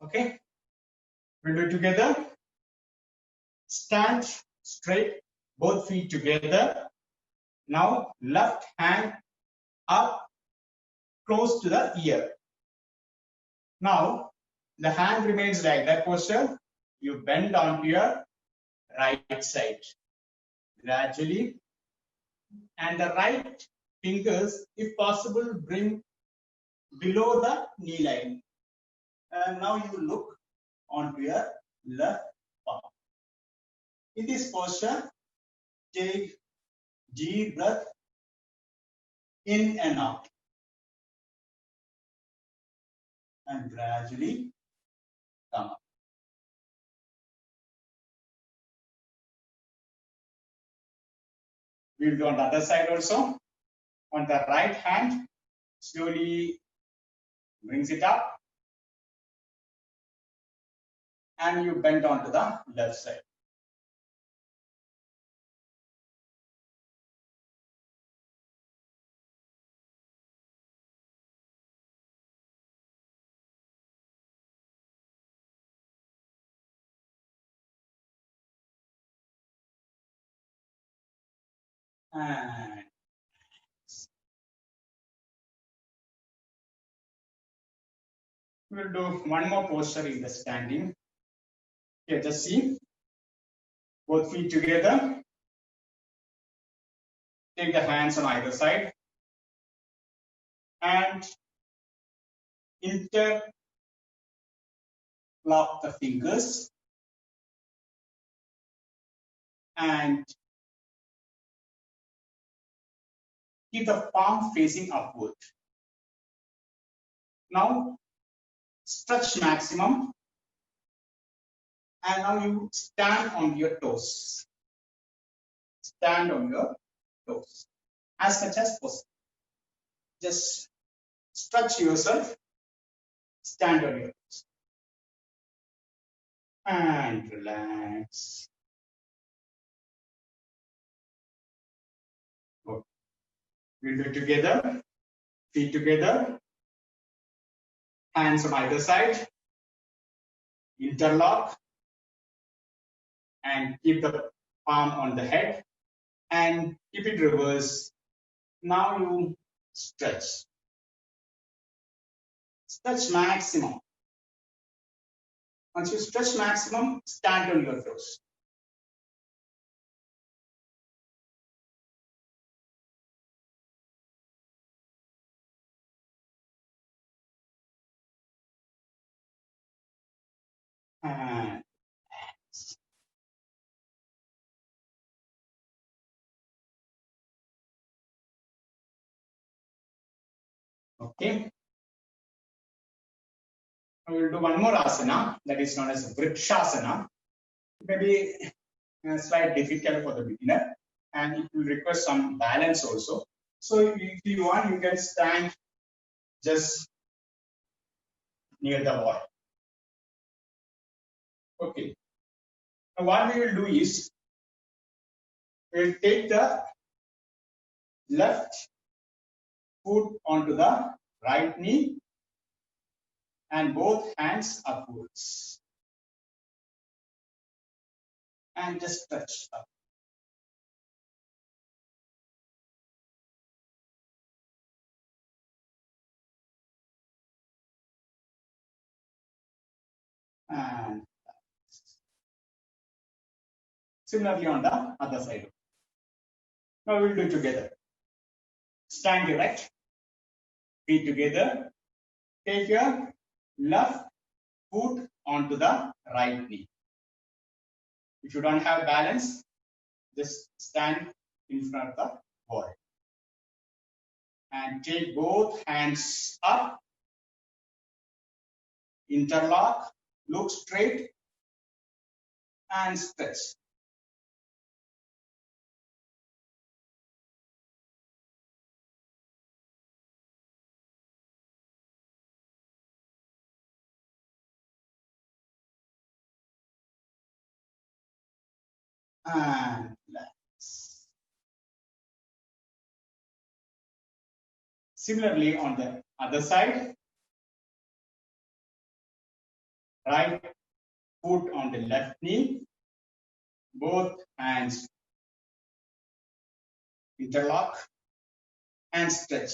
Okay? We'll do it together. Stand straight, both feet together. Now left hand up close to the ear. Now the hand remains like that posture. You bend onto your right side gradually, and the right fingers, if possible, bring below the knee line. And now you look onto your left palm. In this posture, take deep breath in and out, and gradually come up. We'll do on the other side also. On the right hand, slowly brings it up, and you bend onto the left side. And we'll do one more posture in the standing. Here, just see. Both feet together. Take the hands on either side. and interlock the fingers and keep the palm facing upward. Now stretch maximum, and now you stand on your toes. Stand on your toes as much as possible. Just stretch yourself, stand on your toes, and relax. Good. We'll do it together, feet together, hands on either side, interlock, and keep the palm on the head, and keep it reverse. Now you stretch. Stretch maximum. Once you stretch maximum, stand on your toes. And okay. We will do one more asana that is known as Vrikshasana. Maybe a slight difficult for the beginner, and it will require some balance also. So if you want, you can stand just near the wall. Okay. Now what we will do is we will take the left foot onto the right knee and both hands upwards, and just touch up. And similarly on the other side. Now we'll do it together. Stand erect, feet together. Take your left foot onto the right knee. If you don't have balance, just stand in front of the wall. And take both hands up, interlock, look straight, and stretch. And relax. Similarly, on the other side, right foot on the left knee, both hands interlock and stretch.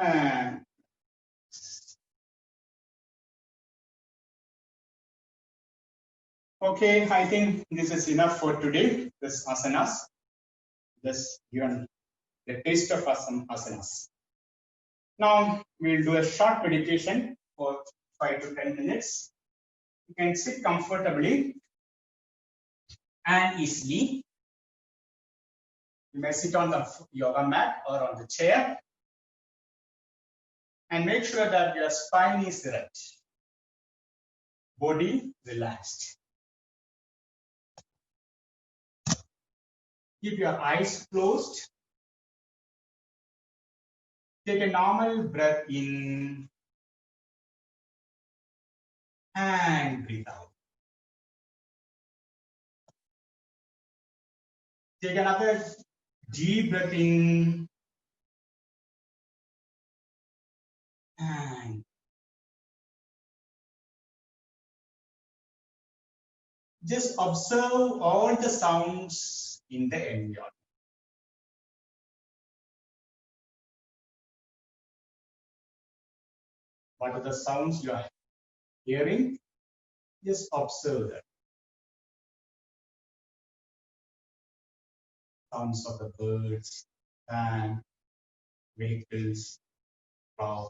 And okay, I think this is enough for today, this asanas. Just given the taste of some asanas. Now we'll do a short meditation for 5 to 10 minutes. You can sit comfortably and easily. You may sit on the yoga mat or on the chair. And make sure that your spine is erect, body relaxed. Keep your eyes closed. Take a normal breath in and breathe out. Take another deep breath in and just observe all the sounds in the environment. What are the sounds you are hearing? Just observe that. Sounds of the birds, fan, vehicles, crowd.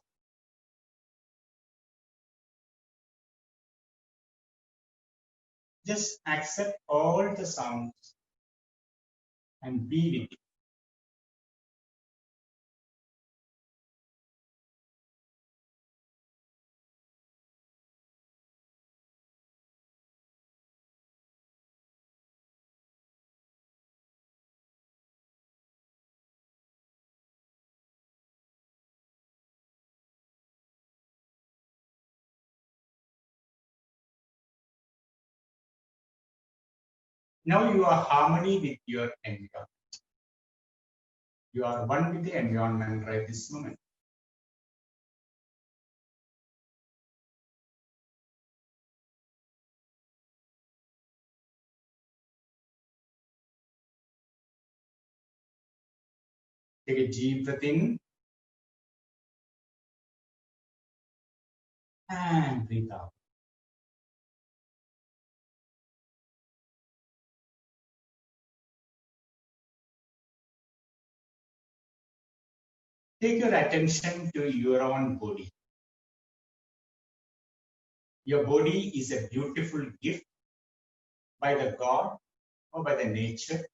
Just accept all the sounds and be with it. Now you are harmony with your environment. You are one with the environment right this moment. Take a deep breath in and breathe out. Take your attention to your own body. Your body is a beautiful gift by the God or by the nature.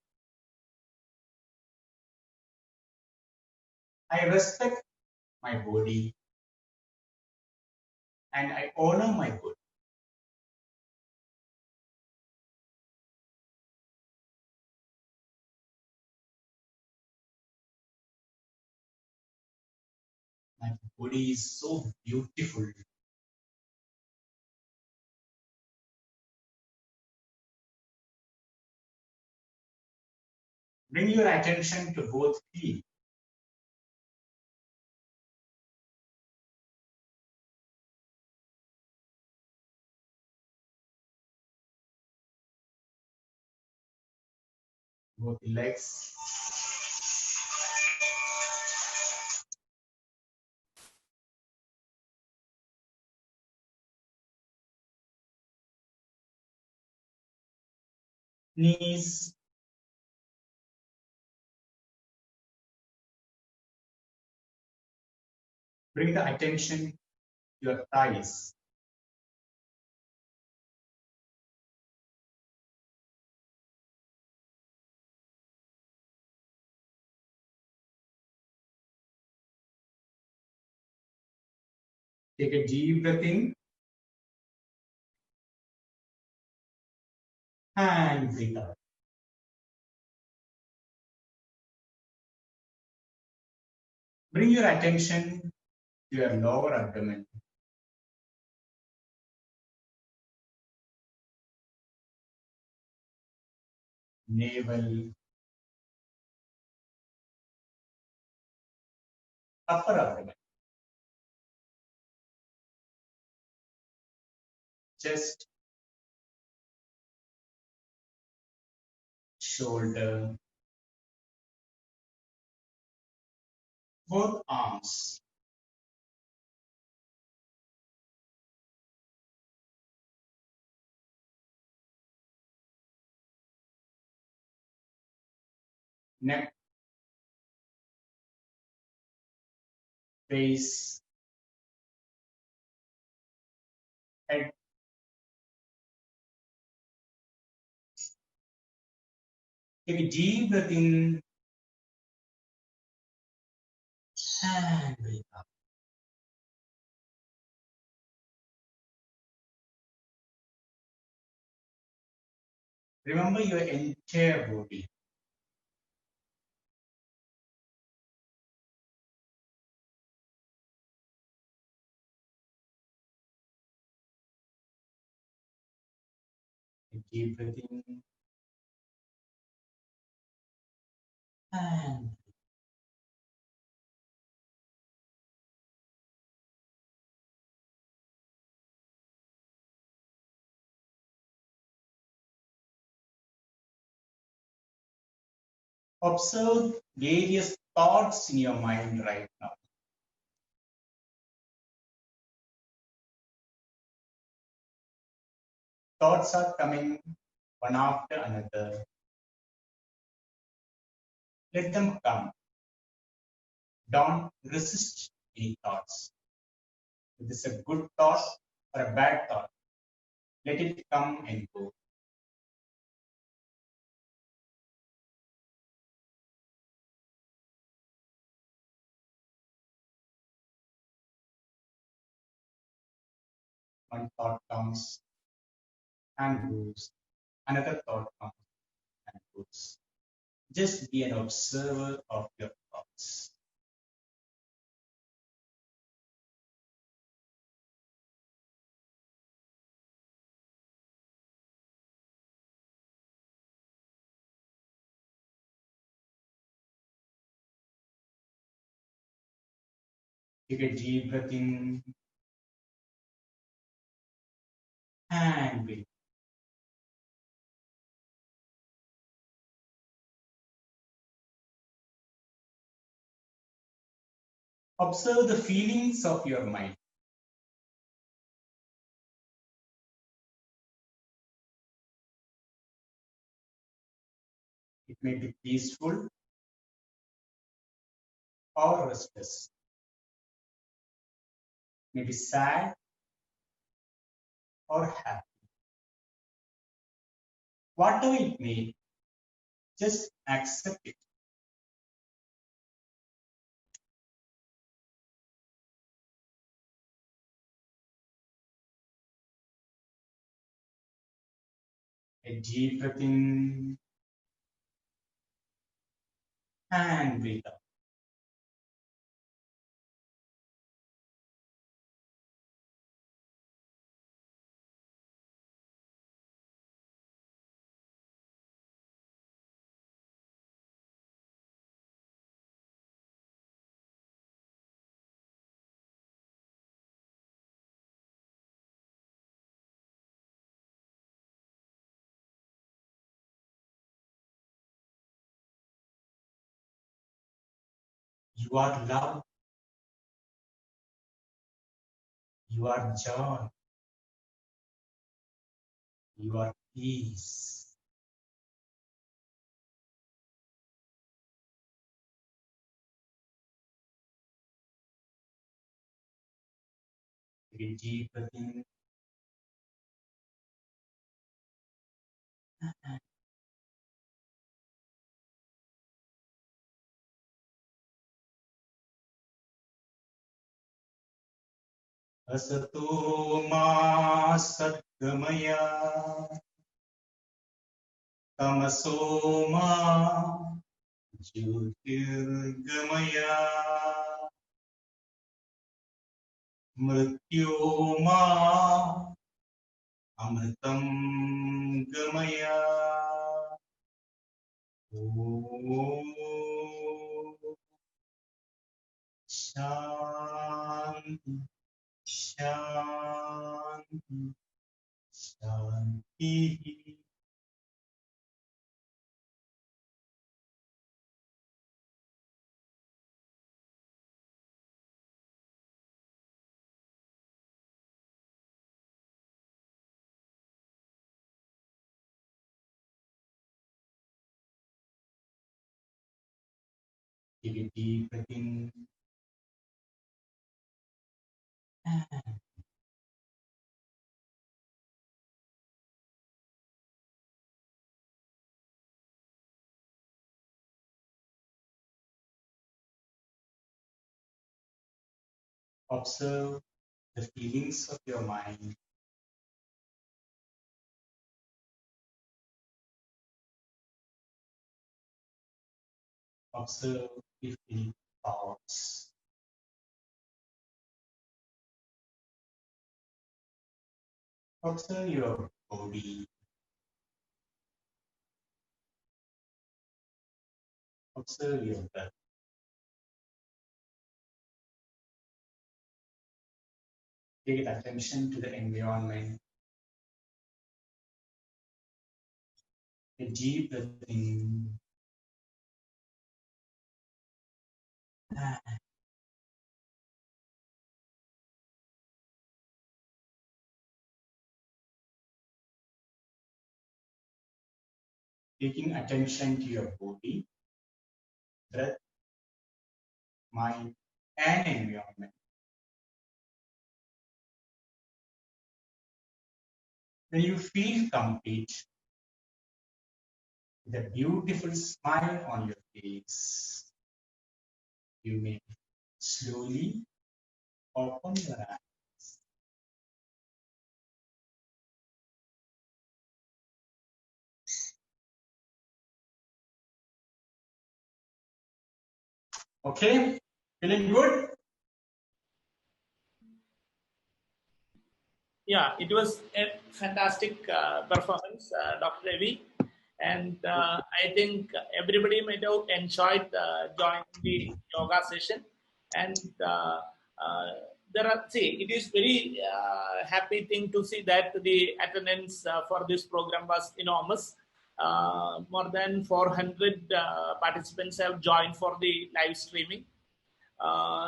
I respect my body and I honor my body. My body is so beautiful. Bring your attention to both feet. Both legs. Knees. Bring the attention to your thighs. Take a deep breath in and breathe out. Bring your attention to your lower abdomen. Navel, upper abdomen, chest, shoulder, both arms. Neck, face, head. Take a deep breath in and breathe out. Remember your entire body. Deep breath in and observe various thoughts in your mind right now. thoughts are coming one after another. Let them come. Don't resist any thoughts. If it's a good thought or a bad thought, let it come and go. One thought comes and goes, another thought comes and goes. Just be an observer of your thoughts. Take a deep breath in and breathe. Observe the feelings of your mind. It may be peaceful or restless. It may be sad or happy. Whatever it may, just accept it. A deep breath in and breathe out. You are love. You are joy. You are peace. Take a deep breath in Asato ma satgamaya tamaso ma jyotirgamaya mrityoma amritam gamaya. Om Shanti Shanti Shanti. Take a deep breath in and observe the feelings of your mind. Observe if any thoughts. Observe your body. Observe your breath. Pay attention to the environment. A deep breath in and taking attention to your body, breath, mind, and environment. When you feel complete, with a beautiful smile on your face, you may slowly open your eyes. Okay, feeling good? Yeah, it was a fantastic performance, Dr. Ravi. And I think everybody might have enjoyed joining the yoga session. And it is very happy thing to see that the attendance for this program was enormous. More than 400 participants have joined for the live streaming.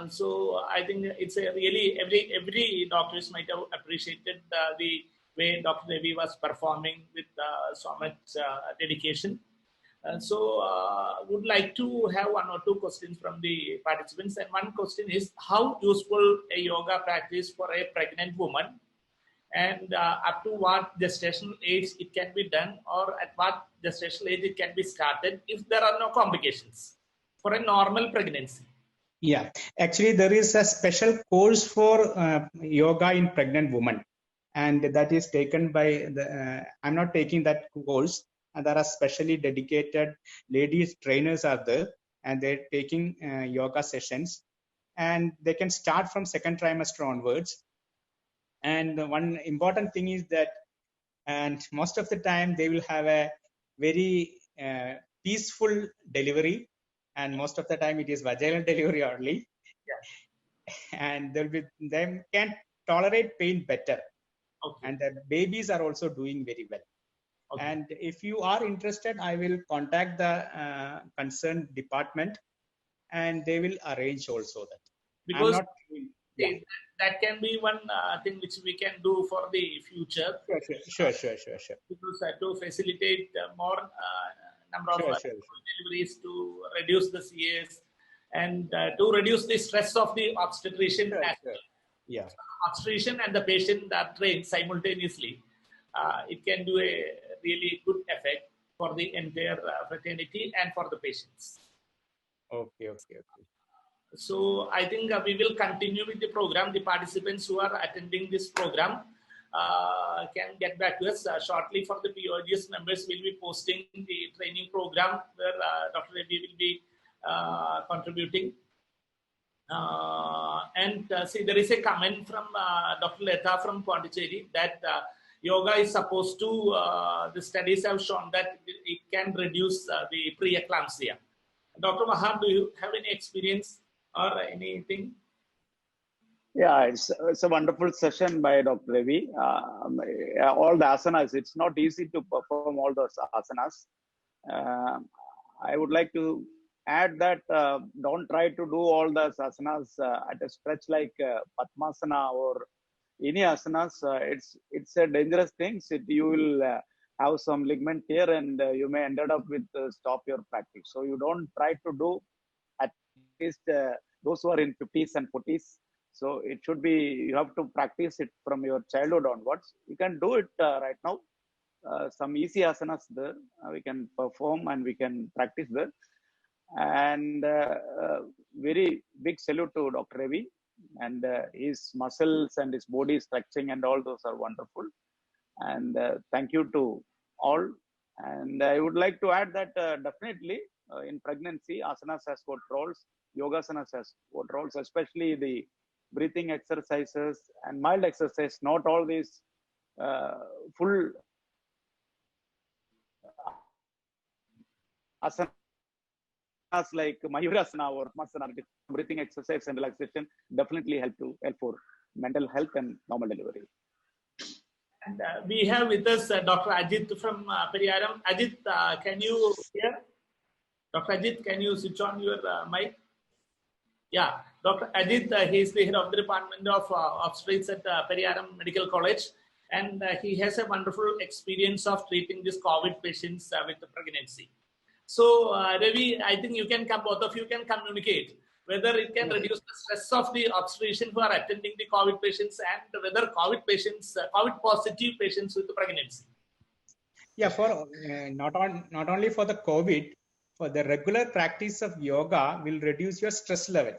So I think it's a really every doctors might have appreciated the way Dr. Devi was performing with so much dedication. Would like to have one or two questions from the participants. And one question is, how useful a yoga practice for a pregnant woman, and up to what gestational age it can be done, or at what gestational age it can be started if there are no complications for a normal pregnancy? Yeah, actually, there is a special course for yoga in pregnant women, and that is taken by the. I'm not taking that course, and there are specially dedicated ladies trainers are there, and they're taking yoga sessions, and they can start from second trimester onwards. And one important thing is that, and most of the time they will have a very peaceful delivery, and most of the time it is vaginal delivery only. And they can tolerate pain better. Okay. And the babies are also doing very well. Okay. And if you are interested, I will contact the concerned department, and they will arrange also that. Because that can be one thing which we can do for the future. Sure. Because to facilitate more number of deliveries, to reduce the CAs, and to reduce the stress of the obstetrician. Yeah. Obstetrician and the patient are trained simultaneously. It can do a really good effect for the entire fraternity and for the patients. Okay. So I think we will continue with the program. The participants who are attending this program can get back to us shortly. For the POGS members, will be posting the training program where Dr. Reddy will be contributing. See, there is a comment from Dr. Leta from Pondicherry that yoga is supposed to, the studies have shown that it can reduce the preeclampsia. Dr. Wahab, do you have any experience or anything? Yeah, it's a wonderful session by Dr. Ravi. All the asanas, it's not easy to perform all those asanas. I would like to add that don't try to do all the asanas at a stretch like Padmasana or any asanas. It's a dangerous thing. You will have some ligament tear, and you may end up with stop your practice. So you don't try to do at least those who are in 50s and 40s. So it should be, you have to practice it from your childhood onwards. You can do it right now. Some easy asanas there we can perform and we can practice there. And very big salute to Dr. Ravi, and his muscles and his body stretching and all those are wonderful. And thank you to all. And I would like to add that definitely in pregnancy, asanas has got roles, yoga asanas has got roles, especially the breathing exercises and mild exercise, not all these full asanas like Mayurasana or Padmasana. Breathing exercise and relaxation definitely help for mental health and normal delivery. And we have with us Dr. Ajit from Periyaram. Ajit, can you hear? Dr. Ajit, can you switch on your mic? Yeah, Dr. Ajit, he is the head of the Department of Obstetrics at Periyaram Medical College. and he has a wonderful experience of treating these COVID patients with the pregnancy. So, Ravi, I think you can come, both of you can communicate whether it can reduce the stress of the obstetrician who are attending the COVID patients and whether COVID patients, COVID positive patients with the pregnancy. Yeah, for not only for the COVID, for the regular practice of yoga will reduce your stress level.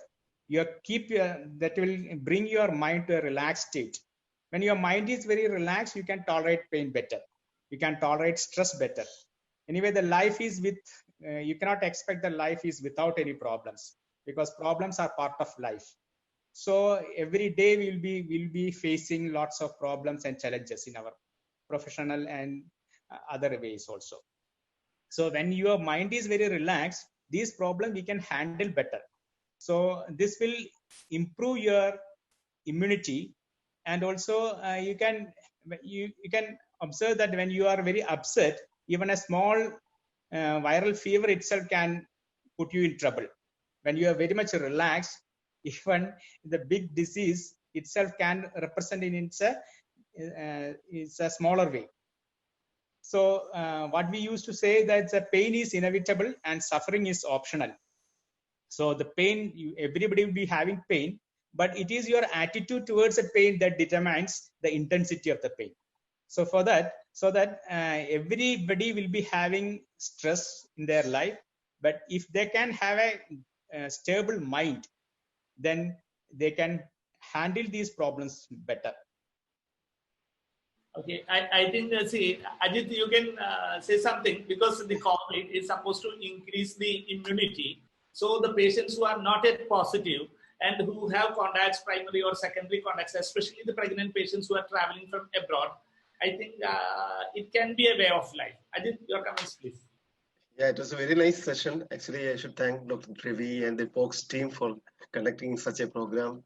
That will bring your mind to a relaxed state. When your mind is very relaxed, you can tolerate pain better. You can tolerate stress better. Anyway, the life is with, you cannot expect the life is without any problems, because problems are part of life. So every day we'll be facing lots of problems and challenges in our professional and other ways also. So when your mind is very relaxed, these problems we can handle better. So this will improve your immunity, and also you can observe that when you are very upset, even a small viral fever itself can put you in trouble. When you are very much relaxed, even the big disease itself can represent in it's a smaller way. So what we used to say that the pain is inevitable and suffering is optional. So the pain, everybody will be having pain, but it is your attitude towards the pain that determines the intensity of the pain. So for that, everybody will be having stress in their life, but if they can have a stable mind, then they can handle these problems better. Okay, I think, see, Ajit, you can say something, because the COVID is supposed to increase the immunity. So the patients who are not yet positive and who have contacts, primary or secondary contacts, especially the pregnant patients who are traveling from abroad, I think it can be a way of life. Ajit, your comments, please. Yeah, it was a very nice session. Actually, I should thank Dr. Ravi and the POX team for conducting such a program.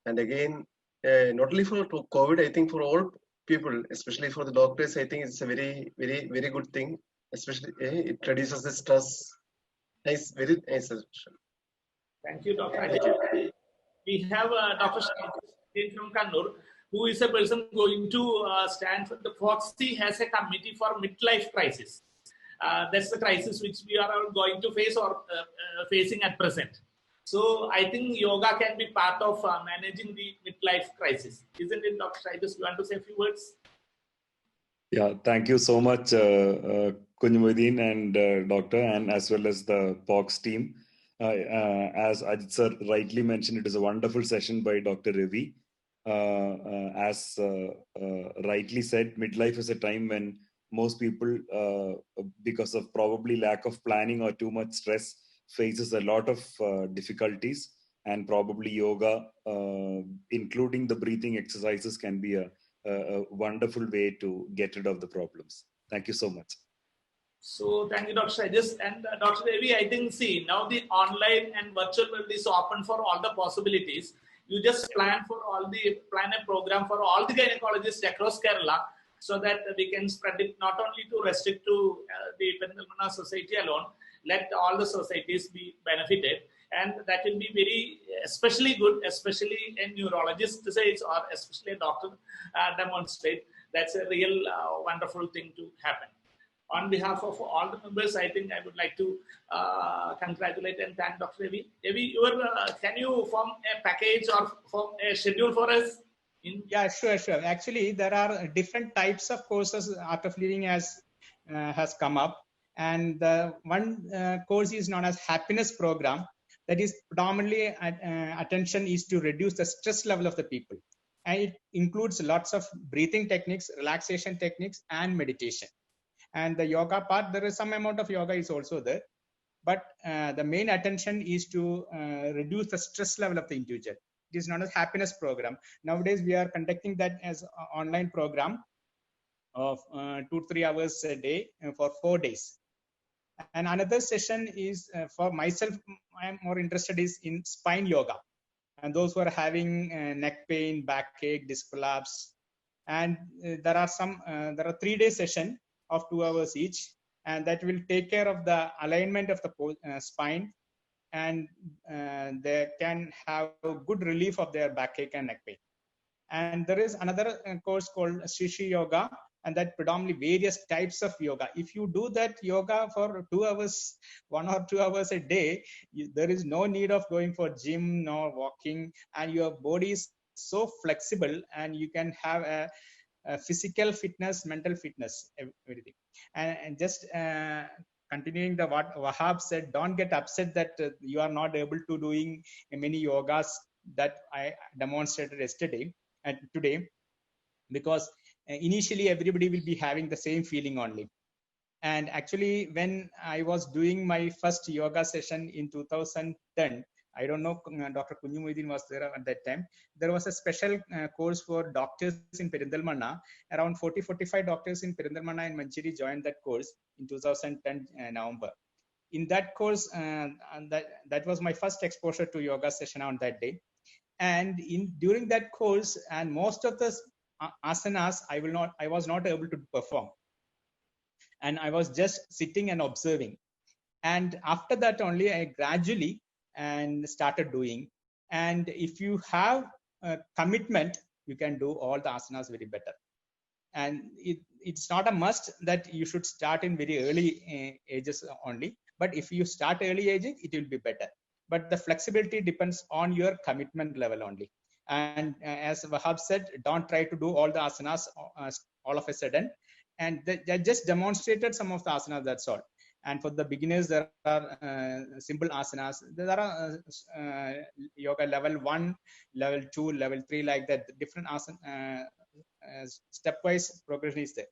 And again, not only for COVID, I think for all people, especially for the doctors, I think it's a very, very, very good thing. Especially, it reduces the stress. Nice, very nice session. Thank you, Dr. Ajit. We have Dr. Shahid from Kannur, who is a person going to stand for the FOXC has a committee for midlife crisis. That's the crisis which we are going to face or facing at present. So I think yoga can be part of managing the midlife crisis. Isn't it, Dr. Shahid? You want to say a few words? Yeah, thank you so much, Kunjumuddin and Doctor, and as well as the POX team. As Ajit sir rightly mentioned, it is a wonderful session by Dr. Ravi. As rightly said, midlife is a time when most people, because of probably lack of planning or too much stress, faces a lot of difficulties, and probably yoga, including the breathing exercises, can be a wonderful way to get rid of the problems. Thank you so much. So thank you, Dr. Shahid. And Dr. Ravi, I think, see, now the online and virtual world is open for all the possibilities. You just plan a program for all the gynecologists across Kerala, so that we can spread it not only to restrict to the Peninsular Society alone, let all the societies be benefited. And that will be very, especially good, especially a neurologist says, or especially a doctor demonstrate. That's a real wonderful thing to happen. On behalf of all the members, I think I would like to congratulate and thank Dr. Ravi. Ravi, can you form a package or form a schedule for us? Yeah, sure. Actually, there are different types of courses Art of Living has come up. And one course is known as Happiness Program. That is predominantly attention is to reduce the stress level of the people. And it includes lots of breathing techniques, relaxation techniques, and meditation. And the yoga part, there is some amount of yoga is also there. But the main attention is to reduce the stress level of the individual. It is known as Happiness Program. Nowadays, we are conducting that as an online program of 2-3 hours a day for 4 days. And another session is for myself, I am more interested is in spine yoga. And those who are having neck pain, backache, disc prolapse. And there are 3-day session of 2 hours each. And that will take care of the alignment of the spine. And they can have good relief of their backache and neck pain. And there is another course called Shishi Yoga, and that predominantly various types of yoga. If you do that yoga for 2 hours, 1 or 2 hours a day, there is no need of going for gym nor walking, and your body is so flexible, and you can have a physical fitness, mental fitness, everything. And just continuing the what Wahab said, don't get upset that you are not able to doing many yogas that I demonstrated yesterday and today, because initially everybody will be having the same feeling only. And actually, when I was doing my first yoga session in 2010, I don't know, Dr. Kunjumuddin was there at that time. There was a special course for doctors in Perindalmanna. Around 40-45 doctors in Perindalmanna and Mancheri joined that course in 2010 November. In that course, that was my first exposure to yoga session on that day. And during that course, and most of the asanas, I was not able to perform. And I was just sitting and observing. And after that only, I gradually started doing. And if you have a commitment, you can do all the asanas very better. And it's not a must that you should start in very early ages only. But if you start early ages, it will be better. But the flexibility depends on your commitment level only. And as Wahab said, don't try to do all the asanas all of a sudden. And they just demonstrated some of the asanas, that's all. And for the beginners, there are simple asanas. There are yoga level 1, level 2, level 3, like that. Different asana, stepwise progression is there.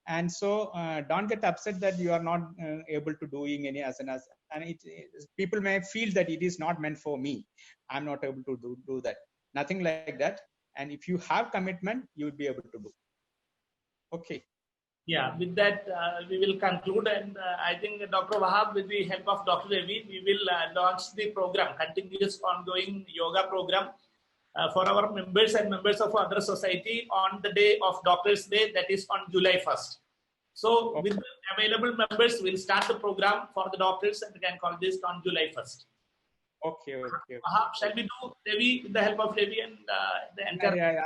And so don't get upset that you are not able to doing any asanas. And people may feel that it is not meant for me. I'm not able to do that. Nothing like that. And if you have commitment, you will be able to do. Okay. Yeah, with that, we will conclude. And I think Dr. Wahab, with the help of Dr. Ravi, we will launch the program, continuous ongoing yoga program for our members and members of other society on the day of Doctors' Day, that is on July 1st. So with the available members, we'll start the program for the doctors and gynecologists on July 1st. Okay. Shall we do Ravi with the help of Ravi and the entire? Yeah,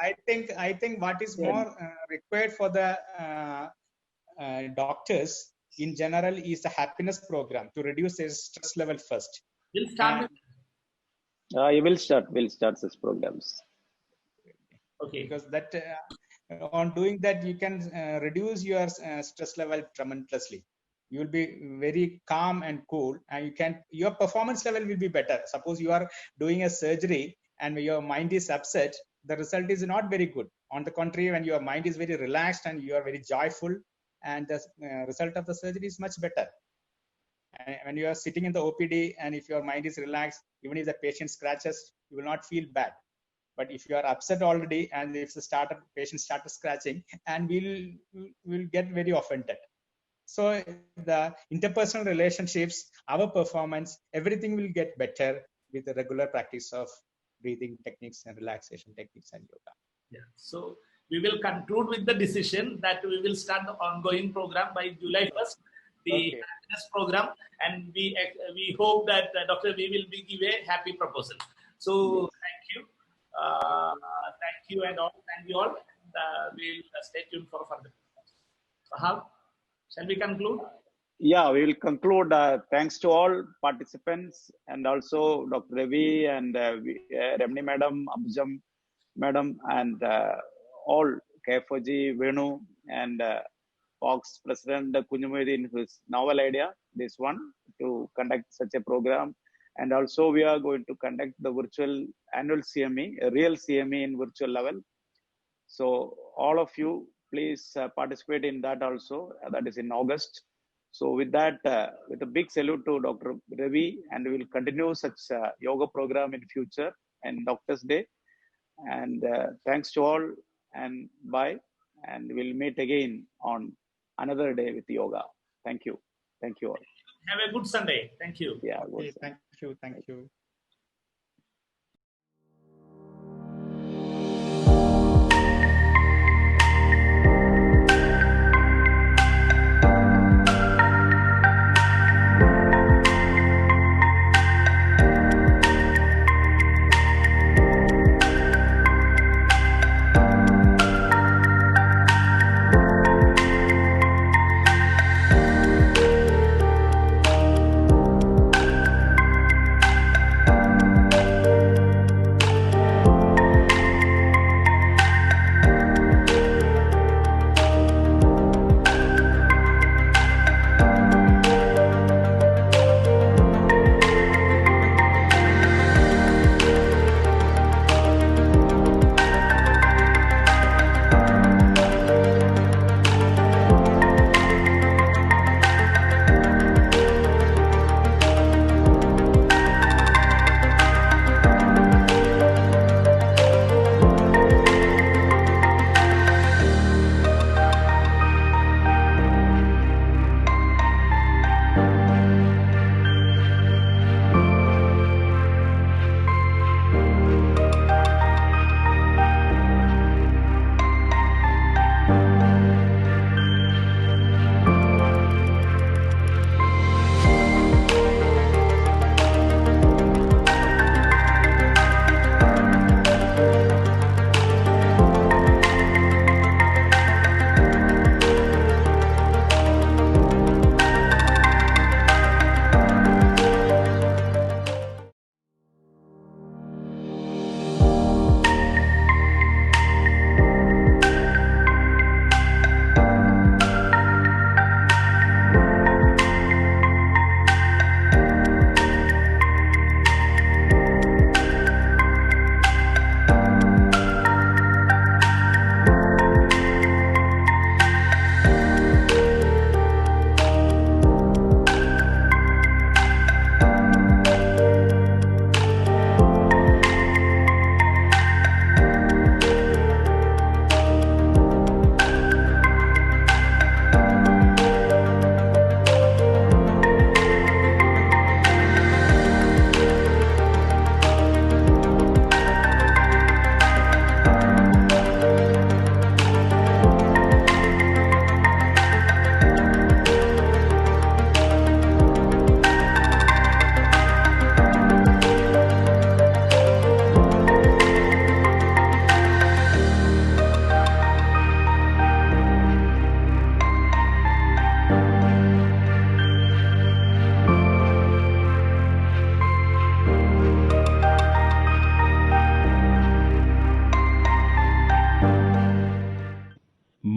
I think what is more required for the doctors in general is the happiness program to reduce their stress level first. We'll start We'll start such programs. Okay, because that on doing that you can reduce your stress level tremendously. You will be very calm and cool, and your performance level will be better. Suppose you are doing a surgery and your mind is upset, the result is not very good. On the contrary, when your mind is very relaxed and you are very joyful, and the result of the surgery is much better. And when you are sitting in the OPD and if your mind is relaxed, even if the patient scratches, you will not feel bad. But if you are upset already and if the patient started scratching, and we'll get very offended. So the interpersonal relationships, our performance, everything will get better with the regular practice of breathing techniques and relaxation techniques and yoga. Yeah. So we will conclude with the decision that we will start the ongoing program by July 1st, the happiness program, and we hope that Dr. V will give a happy proposal. So thank you and all. Thank you all. We'll stay tuned for further. Wahab, shall we conclude? Yeah, we will conclude. Thanks to all participants and also Dr. Ravi and Remini Madam, Abujam Madam, and all KFOG, Venu, and Fox President Kunjumuddin, whose novel idea, this one, to conduct such a program. And also we are going to conduct the virtual annual CME, a real CME in virtual level. So all of you, please participate in that also. That is in August. So with that, with a big salute to Dr. Ravi, and we will continue such yoga program in future and Doctors' Day. And thanks to all, and bye. And we'll meet again on another day with yoga. Thank you. Thank you all. Have a good Sunday. Thank you. Yeah. Okay, thank you.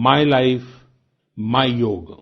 My Life, My Yoga.